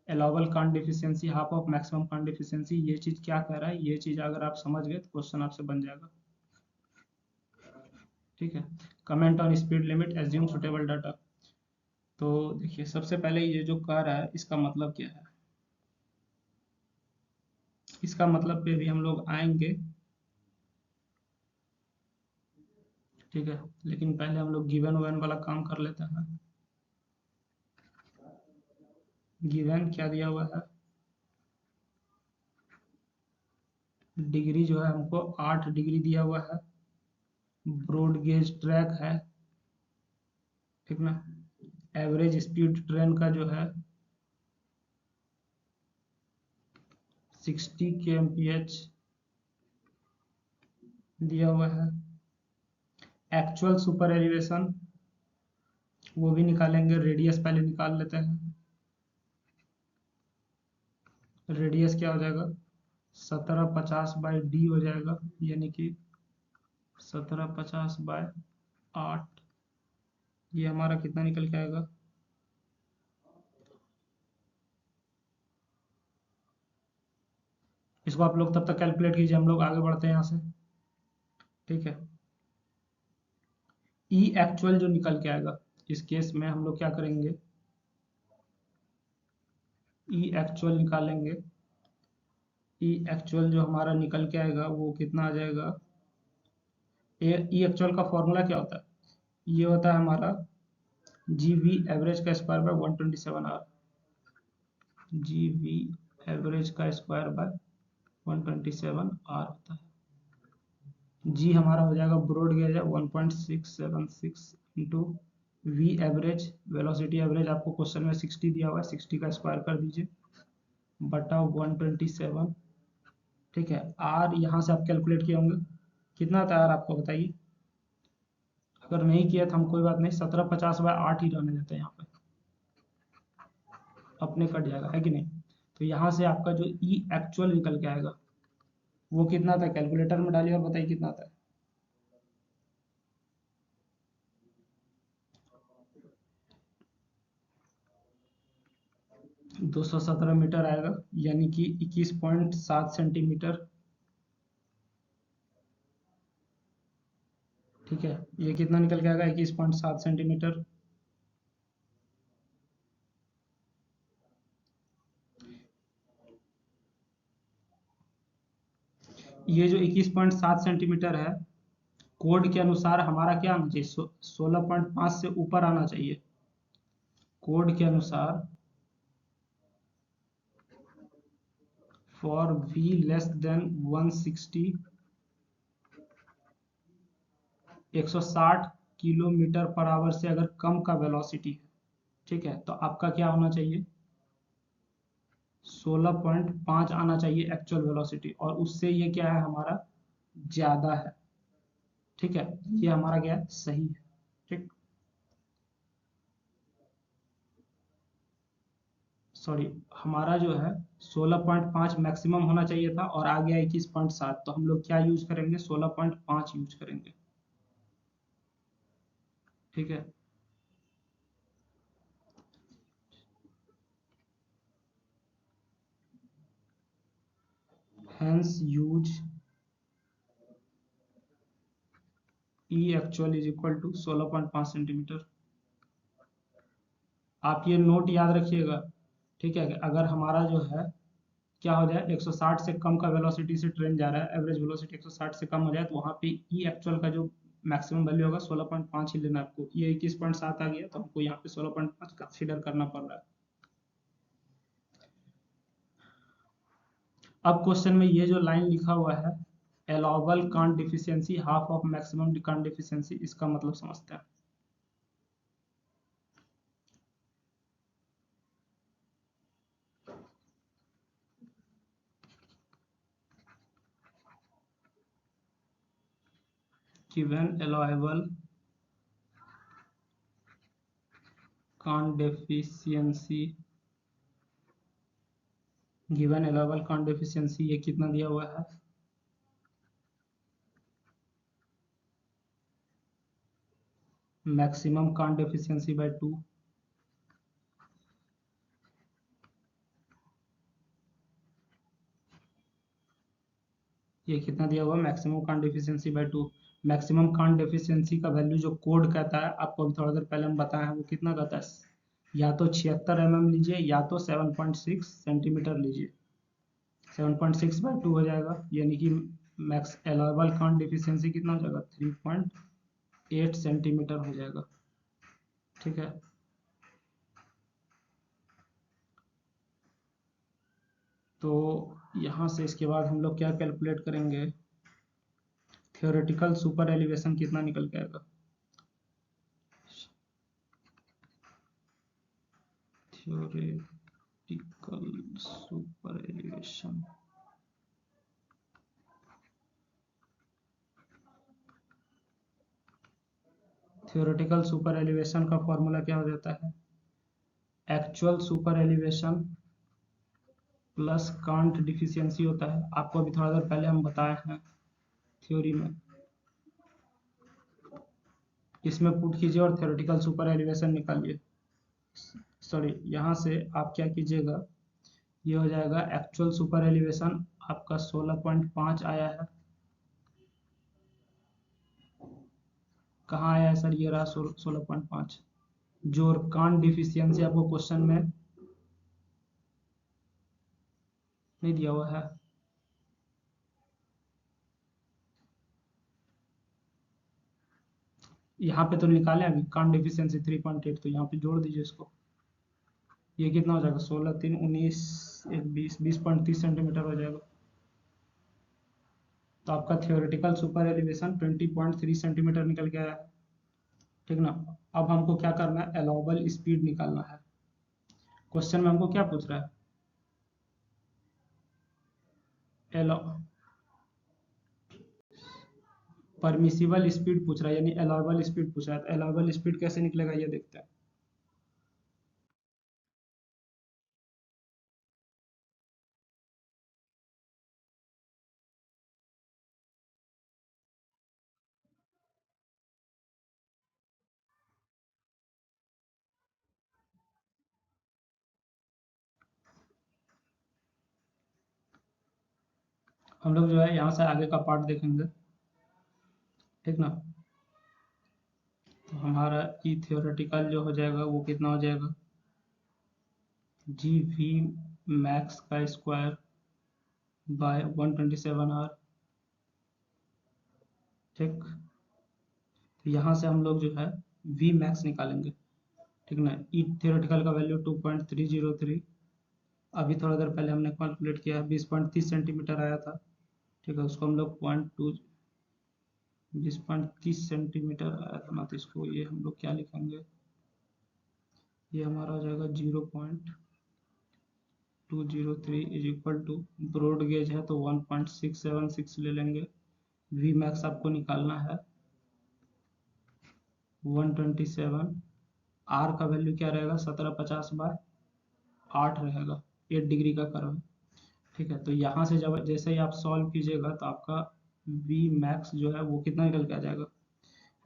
A: Allowable can't deficiency half of maximum cant deficiency, ये चीज क्या कह रहा है, ये चीज अगर आप समझ गए तो क्वेश्चन आपसे बन जाएगा। ठीक है, comment on speed limit, assume suitable data. तो देखिए सबसे पहले ये जो कह रहा है इसका मतलब क्या है, इसका मतलब पे भी हम लोग आएंगे, ठीक है, लेकिन पहले हम लोग गिवन वन वाला काम कर लेते हैं। गिवन क्या दिया हुआ है, डिग्री जो है हमको 8 डिग्री दिया हुआ है, ब्रॉड गेज ट्रैक है, ठीक ना, एवरेज स्पीड ट्रेन का जो है 60 kmph दिया हुआ है, एक्चुअल सुपर एलिवेशन वो भी निकालेंगे, रेडियस पहले निकाल लेते हैं। रेडियस क्या हो जाएगा, 1750/d हो जाएगा, यानी कि 1750/8, ये हमारा कितना निकल के आएगा, इसको आप लोग तब तक कैलकुलेट कीजिए, हम लोग आगे बढ़ते हैं यहाँ से, ठीक है। ई एक्चुअल जो निकल के आएगा, इस केस में हम लोग क्या करेंगे, ई एक्चुअल निकालेंगे। ई एक्चुअल जो हमारा निकल के आएगा वो कितना आ जाएगा, ई एक्चुअल का फॉर्मूला क्या होता है, ये होता है हमारा जी वी एवरेज का square by 127 R, G V average का स्क्वायर बाय 127 आर होता है। जी हमारा हो जाएगा ब्रॉड गेज है 1.676 into V average, velocity average आपको क्वेश्चन में 60 दिया हुआ है, 60 का स्क्वायर कर दीजिए बटा 127, ठीक है। आर यहाँ से आप कैलकुलेट किए होंगे, कितना था आर आपको बताइए, अगर नहीं किया तो हम कोई बात नहीं, 1750/8 ही रहने देते हैं यहाँ पे, अपने कट जाएगा, है कि नहीं। तो यहाँ से आपका जो ई एक्चुअल निकल के आएगा वो कितना था, कैलकुलेटर में डालिए और बताइए कितना था। 217 मीटर आएगा, यानी कि 21.7 सेंटीमीटर, ठीक है। ये कितना निकल के आएगा, 21.7 सेंटीमीटर। ये जो 21.7 सेंटीमीटर है, कोड के अनुसार हमारा क्या आना चाहिए, 16.5 से ऊपर आना चाहिए, कोड के अनुसार for V less than 160, 160 kilometre per hour से अगर कम का वेलोसिटी है, ठीक है, तो आपका क्या होना चाहिए, 16.5 आना चाहिए एक्चुअल वेलोसिटी, और उससे ये क्या है हमारा ज्यादा है, ठीक है, ये हमारा क्या है, सही है, ठीक, सॉरी, हमारा जो है 16.5 मैक्सिमम होना चाहिए था और आ गया 21.7, तो हम लोग क्या यूज करेंगे, 16.5 यूज करेंगे, ठीक है। Hence use E actual is equal to 16.5 centimetre. आप ये नोट याद रखिएगा, ठीक है, कि अगर हमारा जो है क्या हो जाए, 160 से कम का वेलोसिटी से ट्रेन जा रहा है, एवरेज वेलोसिटी 160 से कम हो जाए, तो वहाँ पे ई एक्चुअल का जो मैक्सिमम वैल्यू होगा 16.5 ही लेना आपको, ये 21.7 आ गया तो हमको यहाँ पे 16.5 कंसीडर करना पड़ रहा है। अब क्वेश्चन में ये जो लाइन लिखा हुआ है, allowable can't deficiency half of maximum cant deficiency, इसका मतलब समझते हैं। given allowable can't deficiency, given allowable can't deficiency ये कितना दिया हुआ है, मैक्सिमम कांट डेफिशिएंसी बाय 2, ये कितना दिया हुआ है, maximum cant deficiency by 2। Maximum cant deficiency का वैल्यू जो कोड कहता है, आपको अभी थोड़ा देर पहले हम बताए हैं, वो कितना कहता है, या तो 76 mm लीजिए या तो 7.6 सेंटीमीटर लीजिए। 7.6/2 हो जाएगा, यानी कि मैक्स अलाउबल कांट डिफिशियंसी कितना हो जाएगा, 3.8 सेंटीमीटर हो जाएगा। ठीक है, तो यहाँ से इसके बाद हम लोग क्या कैलकुलेट करेंगे, थियोरेटिकल सुपर एलिवेशन कितना निकल के आएगा। Theoretical super elevation, theoretical super elevation का फॉर्मूला क्या हो जाता है, actual super elevation plus cant deficiency होता है। आपको अभी थोड़ा देर पहले हम बताए हैं थ्योरी में, इसमें पुट कीजिए और थियोरेटिकल सुपर एलिवेशन निकालिए। सॉरी, यहाँ से आप क्या कीजिएगा, ये हो जाएगा एक्चुअल सुपर एलिवेशन आपका 16.5 आया है। कहाँ आया है सर, ये रहा 16.5। जो कांट डिफिशियंसी आपको क्वेश्चन में नहीं दिया हुआ है, यहाँ पे तो निकाले अभी कांट डिफिशियंसी 3.8, तो यहाँ पे जोड़ दीजिए इसको। ये कितना हो जाएगा, 16 3 19 1 20 20.30 सेंटीमीटर हो जाएगा। तो आपका थियोरेटिकल सुपर एलिवेशन 20.3 सेंटीमीटर निकल के आया है। ठीक ना, अब हमको क्या करना है, अलाउबल स्पीड निकालना है। क्वेश्चन में हमको क्या पूछ रहा है, परमिसिबल स्पीड पूछ रहा है, यानी अलाउबल स्पीड पूछ रहा है। तो अलाउबल स्पीड कैसे निकलेगा ये देखते हैं। हम लोग जो है यहाँ से आगे का पार्ट देखेंगे। ठीक ना, तो हमारा ई थियोरेटिकल जो हो जाएगा वो कितना हो जाएगा, जी वी मैक्स का स्क्वायर बाय 127 आर। ठीक, तो यहाँ से हम लोग जो है वी मैक्स निकालेंगे। ठीक ना, ई थियोरेटिकल का वैल्यू 2.303, अभी थोड़ा देर पहले हमने कैलकुलेट किया, 20.30 सेंटीमीटर आया था। ठीक है, उसको हम लोग 20.30 सेंटीमीटर आया था ना, तो इसको ये हम लोग क्या लिखेंगे, ये हमारा हो जाएगा 0.203 is equal to, broad gauge है तो 1.676 ले लेंगे। वी मैक्स आपको निकालना है 127, आर का वैल्यू क्या रहेगा, 1750/8 रहेगा, 8 डिग्री का कर्व है। ठीक है, तो यहाँ से जब जैसे ही आप सॉल्व कीजिएगा तो आपका वी मैक्स जो है वो कितना निकल के आ जाएगा,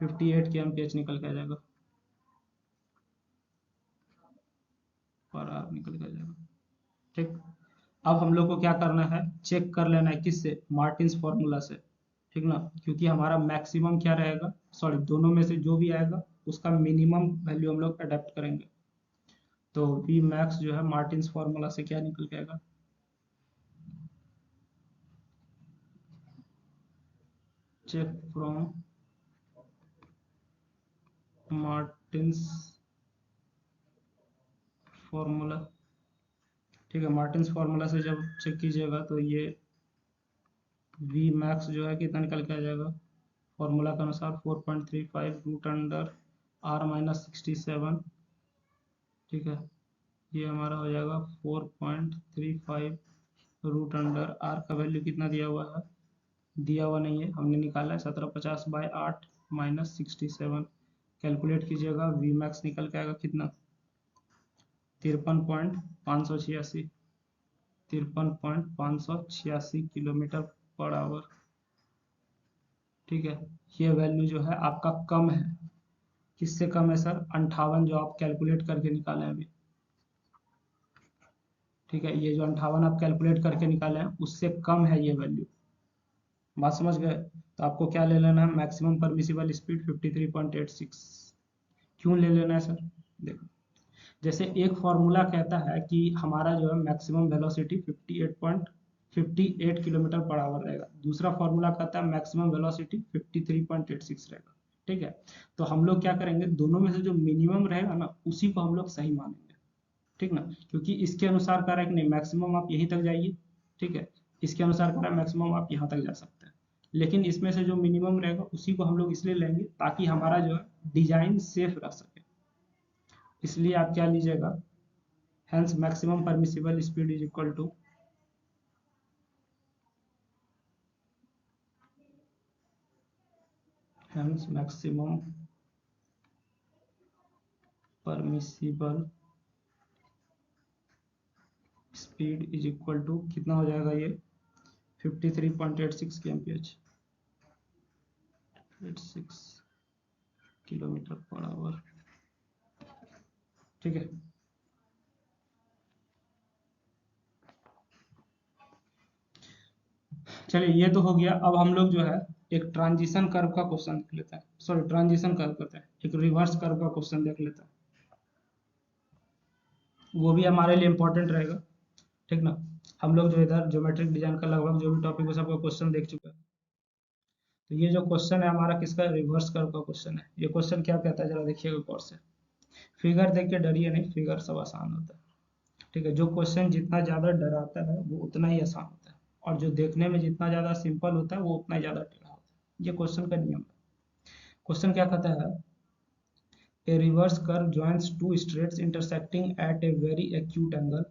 A: 58 kmph निकल के आ जाएगा, पर आर निकल के आ जाएगा। ठीक, अब हम लोग को क्या करना है, चेक कर लेना है किससे, मार्टिन्स फॉर्मूला से। ठीक ना, क्योंकि हमारा मैक्सिमम क्या रहेगा, सॉरी दोनों में से जो भी आएगा उसका मिनिमम वैल्यू हम लोग अडेप्ट करेंगे। तो वी मैक्स जो है मार्टिन्स फॉर्मूला से क्या निकल के आएगा, चेक फ्रॉम मार्टिन्स फॉर्मूला। ठीक है, मार्टिन्स फार्मूला से जब चेक कीजिएगा तो ये वी मैक्स जो है कितना निकल के आ जाएगा, फॉर्मूला के अनुसार 4.35 रूट अंडर आर माइनस 67। ठीक है, ये हमारा हो जाएगा 4.35 रूट अंडर आर का वैल्यू कितना दिया हुआ है, दिया हुआ नहीं है, हमने निकाला है 1750/8 माइनस 67। कैलकुलेट कीजिएगा, वी मैक्स निकल के आएगा कितना, 53.586, 53.586 किलोमीटर पर आवर। ठीक है, ये वैल्यू जो है आपका कम है, किससे कम है सर, 58 जो आप कैलकुलेट करके निकाले हैं अभी। ठीक है, ये जो 58 आप कैलकुलेट करके निकाले हैं उससे कम है ये वैल्यू। बात समझ गए, तो आपको क्या ले लेना है, मैक्सिमम परमिसिबल स्पीड 53.86। क्यों ले लेना है सर, देखो जैसे एक फॉर्मूला कहता है कि हमारा जो है maximum velocity 58 kilometre per our रहेगा, दूसरा फॉर्मूला कहता है मैक्सिमम वेलोसिटी 53.86 रहेगा। ठीक है, तो हम लोग क्या करेंगे, दोनों में से जो मिनिमम रहेगा ना उसी को हम लोग सही मानेंगे। ठीक ना, क्योंकि इसके अनुसार कह रहा है कि नहीं मैक्सिमम आप यहीं तक जाइए, ठीक है, इसके अनुसार कह रहा है मैक्सिमम आप यहाँ तक जा सकते हैं, लेकिन इसमें से जो मिनिमम रहेगा उसी को हम लोग इसलिए लेंगे ताकि हमारा जो है डिजाइन सेफ रह सके। इसलिए आप क्या लीजिएगा, hence maximum permissible speed is equal to hence maximum permissible speed is equal to कितना हो जाएगा ये 53.86 kmph 86 किलोमीटर पर आवर। ठीक है, चलिए ये तो हो गया। अब हम लोग जो है एक ट्रांजिशन कर्व का क्वेश्चन देख लेते हैं, सॉरी ट्रांजिशन कर्व करते हैं, एक रिवर्स कर्व का क्वेश्चन देख लेते हैं, वो भी हमारे लिए इंपॉर्टेंट रहेगा। ठीक ना, हम लोग जो इधर ज्योमेट्रिक डिजाइन का लगभग जो भी टॉपिक है सबका क्वेश्चन देख चुके हैं। तो ये जो क्वेश्चन है हमारा किसका, रिवर्स कर्व का क्वेश्चन है। ये क्वेश्चन क्या कहता है जरा देखिएगा गौर से, फिगर देख के डरिए नहीं, फिगर सब आसान होता है। ठीक है, जो क्वेश्चन जितना ज्यादा डराता है वो उतना ही आसान होता है, और जो देखने में जितना ज्यादा सिंपल होता है वो उतना ही ज्यादा टेढ़ा होता है। ये क्वेश्चन का नियम है। क्वेश्चन क्या कहता है, a reverse curve joins two straights intersecting at a very acute angle.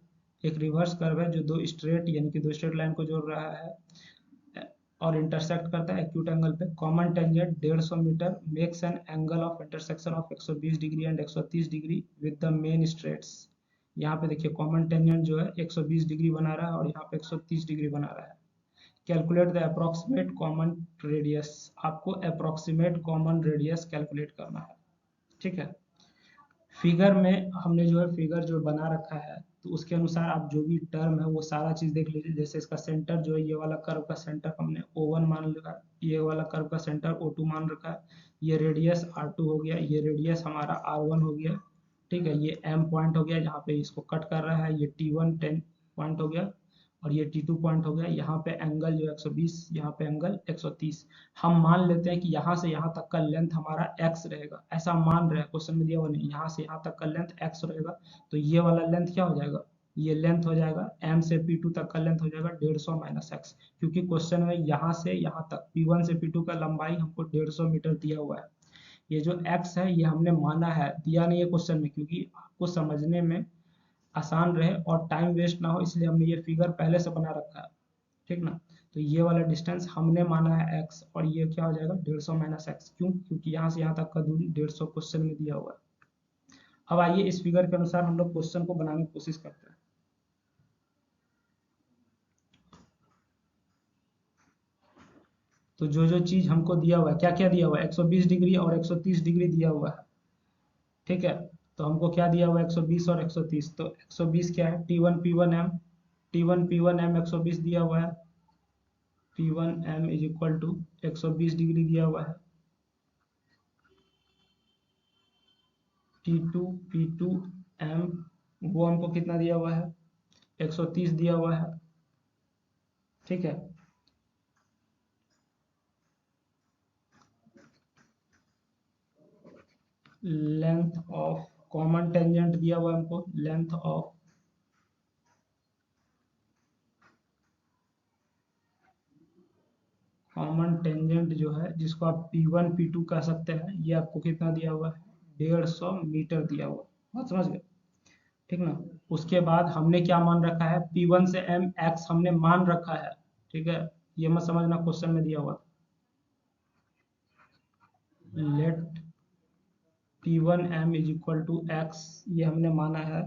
A: एक रिवर्स कर्व है जो दो स्ट्रेट यानी कि दो स्ट्रेट लाइन को जोड़ रहा है और इंटरसेक्ट करता है एक्यूट एंगल पे। Common tangent 150 metre makes an angle of intersection of 120 degree and 130 degree with the main straights. यहाँ पे देखिए कॉमन टेंजेंट जो है 120 डिग्री बना रहा है और यहाँ पे 130 डिग्री बना रहा है। Calculate the approximate common radius, आपको अप्रोक्सीमेट कॉमन रेडियस कैलकुलेट करना है। ठीक है, फिगर में हमने जो है फिगर जो बना रखा है तो उसके अनुसार आप जो भी टर्म है वो सारा चीज देख लीजिए। जैसे इसका सेंटर जो है ये वाला कर्व का सेंटर हमने O1 मान लिया, ये वाला कर्व का सेंटर O2 मान रखा है, ये रेडियस R2 हो गया, ये रेडियस हमारा R1 हो गया। ठीक है, ये M पॉइंट हो गया जहाँ पे इसको कट कर रहा है, ये T1 10 पॉइंट हो गया और ये T2 पॉइंट हो गया। यहाँ पे एंगल जो 120, यहाँ पे एंगल 130। हम मान लेते हैं कि यहाँ से यहाँ तक का लेंथ हमारा x रहेगा, ऐसा मान रहे हैं, क्वेश्चन में दिया हुआ नहीं, यहाँ से यहाँ तक का लेंथ x रहेगा। तो ये वाला लेंथ क्या हो जाएगा, ये लेंथ हो जाएगा m से P2 तक का लेंथ हो जाएगा 150 माइनस x, क्योंकि क्वेश्चन में यहाँ से यहाँ तक P1 से P2 का लंबाई हमको 150 मीटर दिया हुआ है। ये जो x है ये हमने माना है, दिया नहीं है क्वेश्चन में, क्योंकि आपको समझने में आसान रहे और टाइम वेस्ट ना हो इसलिए हमने ये फिगर पहले से बना रखा है। ठीक ना, तो ये वाला डिस्टेंस हमने माना है x और ये क्या हो जाएगा 150 माइनस एक्स। क्यों, क्योंकि यहाँ से यहाँ तक का दूरी 150 क्वेश्चन में दिया हुआ है। अब आइए इस फिगर के अनुसार हम लोग क्वेश्चन को बनाने की कोशिश करते हैं। तो जो जो चीज हमको दिया हुआ है, क्या क्या दिया हुआ है, 120 डिग्री और 130 डिग्री दिया हुआ है। ठीक है, तो हमको क्या दिया हुआ है 120 और 130, तो 120 क्या है T1 P1 M, T1 P1 M 120 दिया हुआ है, P1 M is equal to 120 degree दिया हुआ है, T2 P2 M वो हमको कितना दिया हुआ है 130 दिया हुआ है। ठीक है, लेंथ ऑफ कॉमन टेंजेंट दिया हुआ है हमको, लेंथ ऑफ कॉमन टेंजेंट जो है जिसको आप P1 P2 कह सकते हैं, ये आपको कितना दिया हुआ है 150 मीटर दिया हुआ है। बात समझ गए। ठीक ना, उसके बाद हमने क्या मान रखा है P1 से M x हमने मान रखा है। ठीक है, ये मत समझना क्वेश्चन में दिया हुआ, let P1 M is equal to x, ये हमने माना है।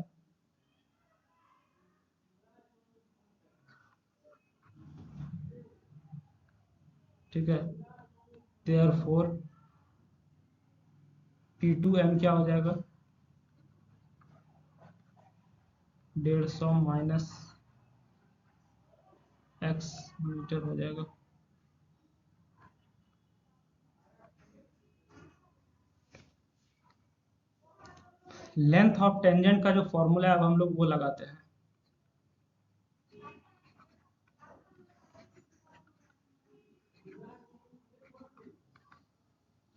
A: ठीक है, देयरफॉर P2 M क्या हो जाएगा 150 माइनस x मीटर हो जाएगा। लेंथ ऑफ टेंजेंट का जो फॉर्मूला है अब हम लोग वो लगाते हैं।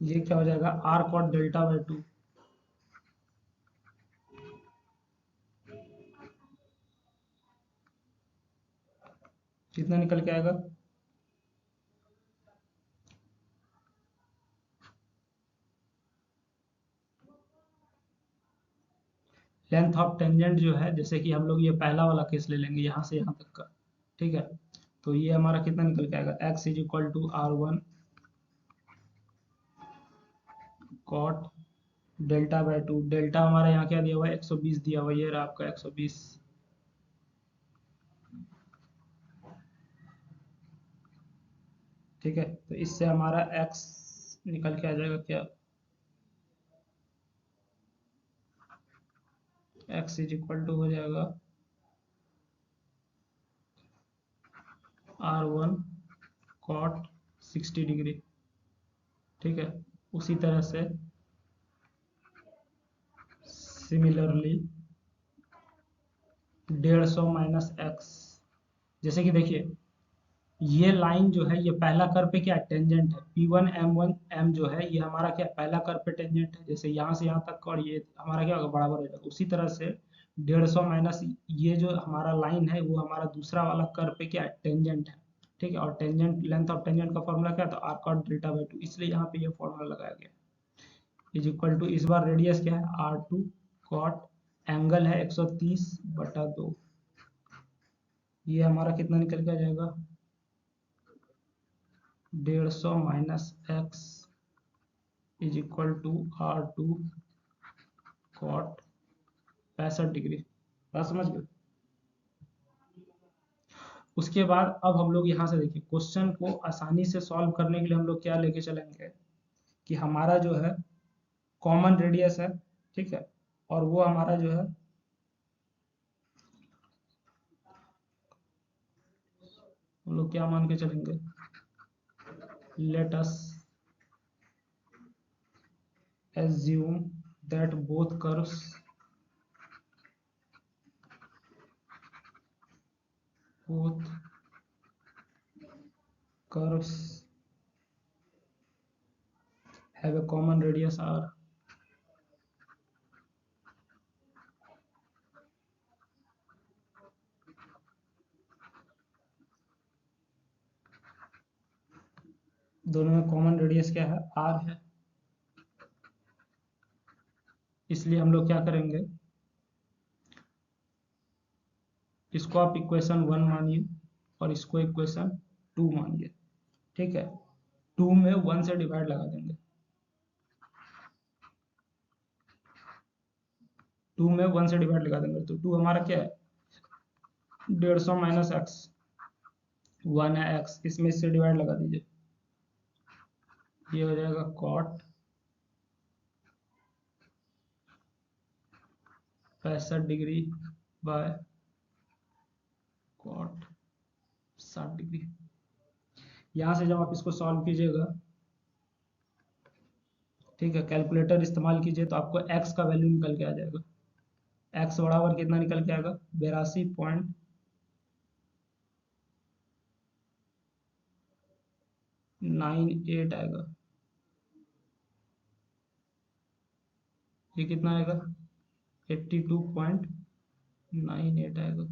A: ये क्या हो जाएगा, आर कॉट डेल्टा बाई 2। कितना निकल के आएगा, लेंथ ऑफ टेंजेंट जो है, जैसे कि हम लोग ये पहला वाला केस ले लेंगे यहाँ से यहाँ तक का, ठीक है। तो ये हमारा कितना निकल के आएगा, x is equal to R1 cot delta by 2। Delta हमारा यहाँ क्या दिया हुआ है, 120 दिया हुआ है, ये रहा आपका 120। ठीक है, तो इससे हमारा x निकल के आ जाएगा क्या, x इज इक्वल टू हो जाएगा R1 कॉट 60 डिग्री। ठीक है, उसी तरह से सिमिलरली 150 माइनस एक्स, जैसे कि देखिए ये लाइन जो है ये पहला कर्व पे क्या टेंजेंट है, P1 M1 M जो है ये हमारा क्या पहला कर्व पे टेंजेंट है, जैसे यहाँ से यहाँ तक का, और ये हमारा क्या होगा बराबर हो जाएगा। उसी तरह से 150 माइनस ये जो हमारा लाइन है वो हमारा दूसरा वाला कर्व पे क्या टेंजेंट है। ठीक है, और टेंजेंट लेंथ ऑफ टेंजेंट का फॉर्मूला क्या था, आर कॉट डेल्टा बाई 2, इसलिए यहाँ पे ये फॉर्मूला लगाया गया। इज इक्वल टू, इस बार रेडियस क्या है R2 कॉट, एंगल है 130/2, ये हमारा कितना निकल के आ जाएगा 150 minus X is equal to R2 cot 65 degree. बात समझ गए। उसके बाद अब हम लोग यहाँ से देखिए क्वेश्चन को आसानी से सॉल्व करने के लिए हम लोग क्या लेके चलेंगे कि हमारा जो है कॉमन रेडियस है, ठीक है, और वो हमारा जो है हम लोग क्या मान के चलेंगे, let us assume that both curves have a common radius r। दोनों में कॉमन रेडियस क्या है, r है। इसलिए हम लोग क्या करेंगे, इसको आप इक्वेशन 1 मानिए और इसको इक्वेशन 2 मानिए। ठीक है, 2 में 1 से डिवाइड लगा देंगे, 2 में 1 से डिवाइड लगा देंगे, तो 2 हमारा क्या है 150 माइनस एक्स, 1 है एक्स, इसमें इससे डिवाइड लगा दीजिए, ये हो जाएगा cot 65 degree by cot 60 degree. यहाँ से जब आप इसको सॉल्व कीजिएगा, ठीक है, कैलकुलेटर इस्तेमाल कीजिए तो आपको x का वैल्यू निकल के आ जाएगा, x बराबर कितना निकल के आएगा 82.98 आएगा। ये कितना आएगा 82.98 आएगा।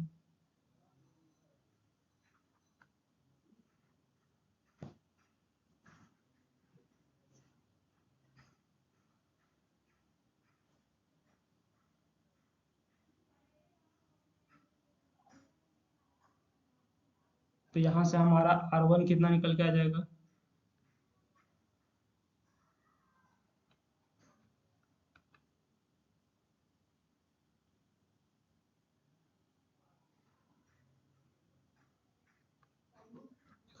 A: तो यहाँ से हमारा R1 कितना निकल के आ जाएगा,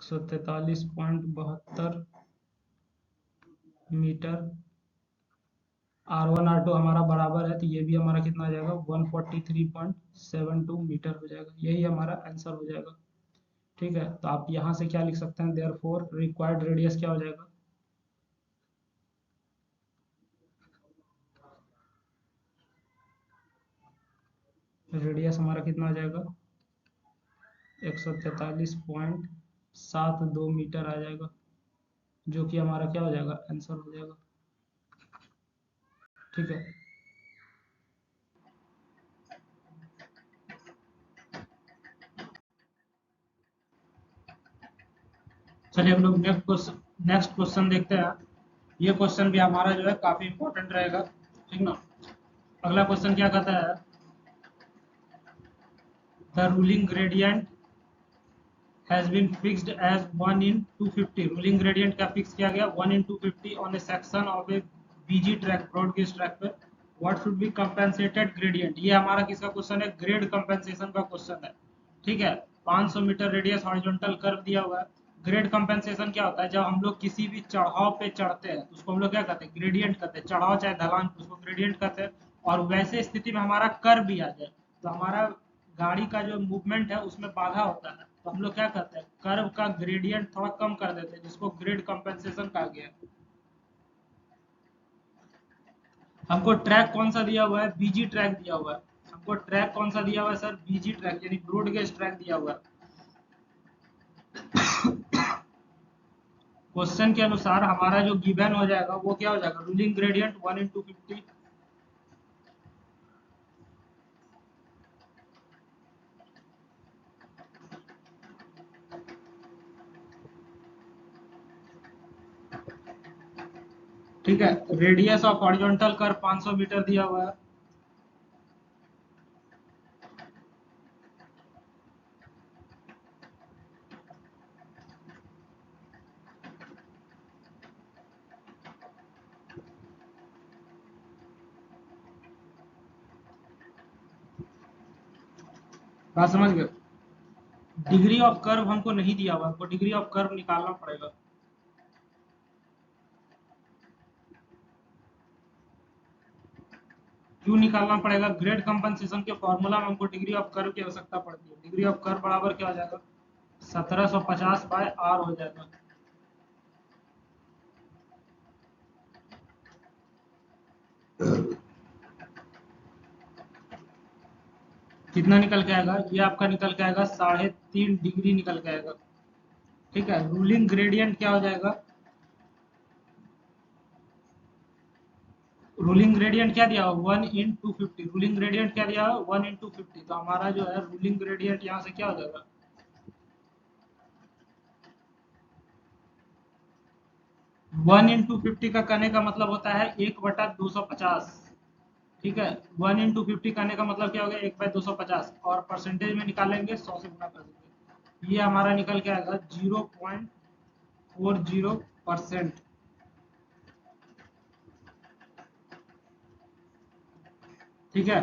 A: एक 143.72 मीटर। R1 R2 हमारा बराबर है, तो ये भी हमारा कितना आ जाएगा 143.72 मीटर हो जाएगा, यही हमारा आंसर हो जाएगा। ठीक है, तो आप यहाँ से क्या लिख सकते हैं, देयरफॉर रिक्वायर्ड रेडियस क्या हो जाएगा, रेडियस हमारा कितना आ जाएगा 143.72 मीटर आ जाएगा, जो कि हमारा क्या हो जाएगा आंसर हो जाएगा। ठीक है, चलिए हम लोग नेक्स्ट क्वेश्चन देखते हैं। ये क्वेश्चन भी हमारा जो है काफी इंपॉर्टेंट रहेगा, ठीक ना। अगला क्वेश्चन क्या कहता है, the ruling gradient has been fixed as 1 in 250। Ruling gradient क्या फिक्स किया गया 1 in 250 on a section of a BG track broad gauge track पे। What should be compensated gradient, ये हमारा किसका क्वेश्चन है, ग्रेड कंपेंसेशन का क्वेश्चन है। ठीक है, 500 मीटर रेडियस हॉरिजॉन्टल कर्व दिया हुआ है। ग्रेड कंपेंसेशन क्या होता है, जब हम लोग किसी भी चढ़ाव पे चढ़ते हैं तो उसको हम लोग क्या कहते हैं, ग्रेडियंट कहते हैं। चढ़ाव चाहे ढलान, उसको ग्रेडियंट कहते हैं। और वैसे स्थिति में हमारा कर्व भी आ जाए तो हमारा गाड़ी का जो मूवमेंट है उसमें बाधा होता है, तो हम लोग क्या करते हैं, कर्व का ग्रेडियंट थोड़ा कम कर देते हैं, जिसको ग्रेड कंपेंसेशन कहा गया है। हमको ट्रैक कौन सा दिया हुआ है, बीजी ट्रैक दिया हुआ है। हमको ट्रैक कौन सा दिया हुआ है सर, बीजी ट्रैक यानी ब्रॉड गेज ट्रैक दिया हुआ है। क्वेश्चन के अनुसार हमारा जो गिवन हो जाएगा वो क्या हो जाएगा, रूलिंग ग्रेडियंट 1 in 250। ठीक है, radius of horizontal curve 500 metre दिया हुआ है। बात समझ गए। डिग्री ऑफ कर्व हमको नहीं दिया हुआ, हमको डिग्री ऑफ कर्व निकालना पड़ेगा। क्यों निकालना पड़ेगा, ग्रेड कंपनसेशन के फॉर्मूला में हमको डिग्री ऑफ कर्व की आवश्यकता पड़ती है। डिग्री ऑफ कर्व बराबर क्या हो जाएगा, 1750 बाय आर हो जाएगा। कितना निकल के आएगा, ये आपका निकल के आएगा 3.5 डिग्री निकल के आएगा। ठीक है, रूलिंग ग्रेडियंट क्या हो जाएगा, रूलिंग ग्रेडियंट क्या दिया हुआ 1 in 250। रूलिंग ग्रेडियंट क्या दिया हुआ 1 in 250, तो हमारा जो है रूलिंग ग्रेडियंट यहाँ से क्या हो जाएगा, 1 in 250 का कहने का मतलब होता है 1/250। ठीक है, 1 in 250 कहने का मतलब क्या हो गया 1/250, और परसेंटेज में निकालेंगे 100 से गुना कर देंगे, ये हमारा निकल के आएगा 0.40%। ठीक है,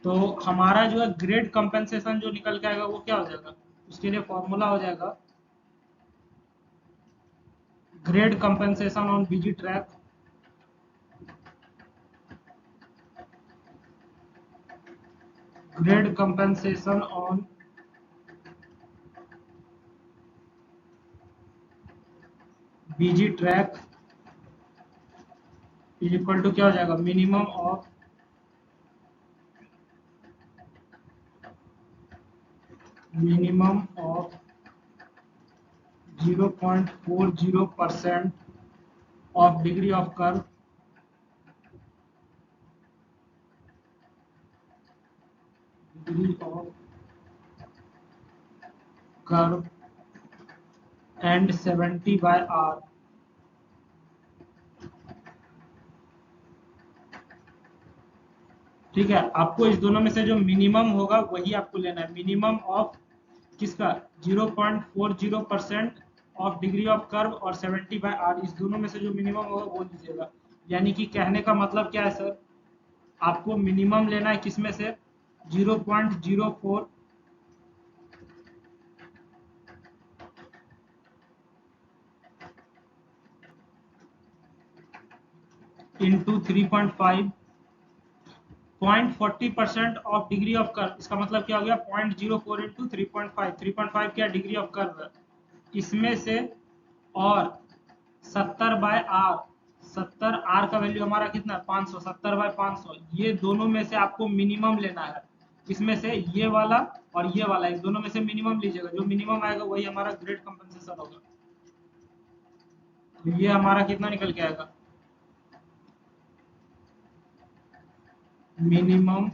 A: तो हमारा जो है ग्रेड कंपेंसेशन जो निकल के आएगा वो क्या हो जाएगा, उसके लिए फॉर्मूला हो जाएगा grade compensation on BG track grade compensation on BG track is equal to क्या हो जाएगा, minimum of 0.40% of degree of curve and 70 by R. ठीक है, आपको इस दोनों में से जो मिनिमम होगा वही आपको लेना है। मिनिमम ऑफ किसका, 0.40% ऑफ डिग्री ऑफ कर्व और 70 बाय आर, इस दोनों में से जो मिनिमम होगा वो लीजिएगा। यानी कि कहने का मतलब क्या है सर, आपको मिनिमम लेना है किसमें से, 0.04 into 3.5 0.40% of degree of curve. इसका मतलब क्या हो गया 0.04 इंटू 3.5, 3.5 क्या डिग्री ऑफ कर्व है इसमें से, और 70 बाय आर, 70 आर का वैल्यू हमारा कितना है 500, 70 बाय 500, ये दोनों में से आपको मिनिमम लेना है। इसमें से ये वाला और ये वाला, इस दोनों में से मिनिमम लीजिएगा, जो मिनिमम आएगा वही हमारा ग्रेड कंपनसेशन होगा। तो ये हमारा कितना निकल के आएगा, मिनिमम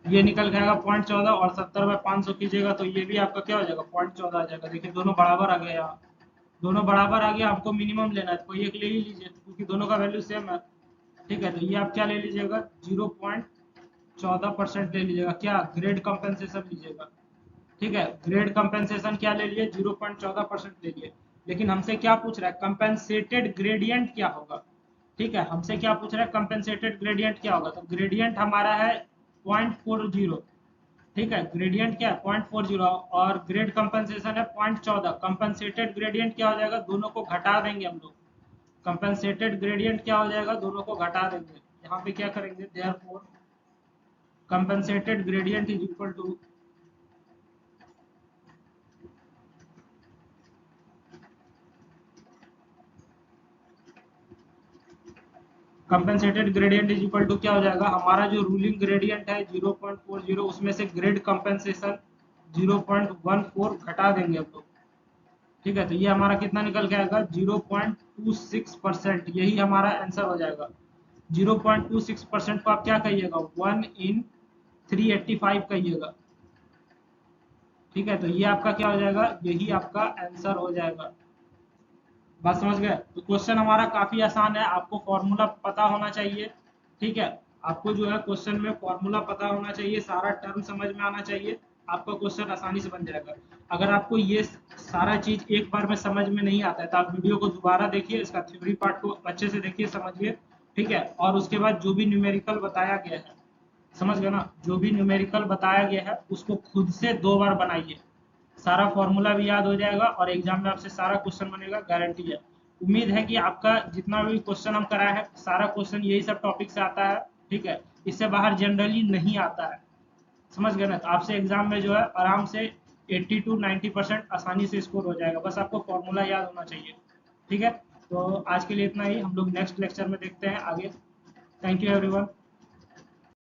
A: ये निकल के आएगा 0.14, और 70/500 कीजिएगा तो ये भी आपका क्या हो जाएगा, 0.14 आ जाएगा। देखिए दोनों बराबर आ गए, यहाँ दोनों बराबर आ गया। आपको मिनिमम लेना है, कोई एक ले ही लीजिए क्योंकि दोनों का वैल्यू सेम है। ठीक है, तो ये आप क्या ले लीजिएगा, 0.14% ले लीजिएगा, क्या ग्रेड कंपेंसेशन लीजिएगा। ठीक है, ग्रेड कंपेंसेशन क्या ले लिए, 0.14% ले लिए। लेकिन हमसे क्या पूछ रहा है, कंपेंसेटेड ग्रेडियंट क्या होगा। ठीक है, हमसे क्या पूछ रहा है, कंपेंसेटेड ग्रेडियंट क्या होगा। तो ग्रेडियंट हमारा है 0.40। ठीक है, ग्रेडियंट क्या है 0.40, और ग्रेड कंपेंसेशन है 0.14। कंपेंसेटेड ग्रेडियंट क्या हो जाएगा, दोनों को घटा देंगे हम लोग। कंपेंसेटेड ग्रेडियंट क्या हो जाएगा, दोनों को घटा देंगे। यहाँ पे क्या करेंगे, therefore compensated gradient is equal to compensated gradient is equal to क्या हो जाएगा, हमारा जो रूलिंग ग्रेडियंट है 0.40, उसमें से ग्रेड कंपेंसेशन 0.14 घटा देंगे हम लोग। ठीक है, तो ये हमारा कितना निकल के आएगा, 0.26%। यही हमारा आंसर हो जाएगा। 0.26% को आप क्या कहिएगा, 1/385 कहिएगा। ठीक है, तो ये आपका क्या हो जाएगा, यही आपका आंसर हो जाएगा। बात समझ गए। तो क्वेश्चन हमारा काफी आसान है, आपको फॉर्मूला पता होना चाहिए। ठीक है, आपको जो है क्वेश्चन में फॉर्मूला पता होना चाहिए, सारा टर्म समझ में आना चाहिए, आपका क्वेश्चन आसानी से बन जाएगा। अगर आपको ये सारा चीज एक बार में समझ में नहीं आता है तो आप वीडियो को दोबारा देखिए, इसका थ्योरी पार्ट को अच्छे से देखिए, समझिए। ठीक है, और उसके बाद जो भी न्यूमेरिकल बताया गया है, समझ गए ना, जो भी न्यूमेरिकल बताया गया है उसको खुद से 2 बार बनाइए, सारा फॉर्मूला भी याद हो जाएगा और एग्जाम में आपसे सारा क्वेश्चन बनेगा, गारंटी है। उम्मीद है कि आपका जितना भी क्वेश्चन हम कराए हैं, सारा क्वेश्चन यही सब टॉपिक से आता है। ठीक है, इससे बाहर जनरली नहीं आता है, समझ गए ना। तो आपसे एग्जाम में जो है आराम से 80 to 90% आसानी से स्कोर हो जाएगा, बस आपको फॉर्मूला याद होना चाहिए। ठीक है, तो आज के लिए इतना ही, हम लोग नेक्स्ट लेक्चर में देखते हैं आगे। Thank you everyone.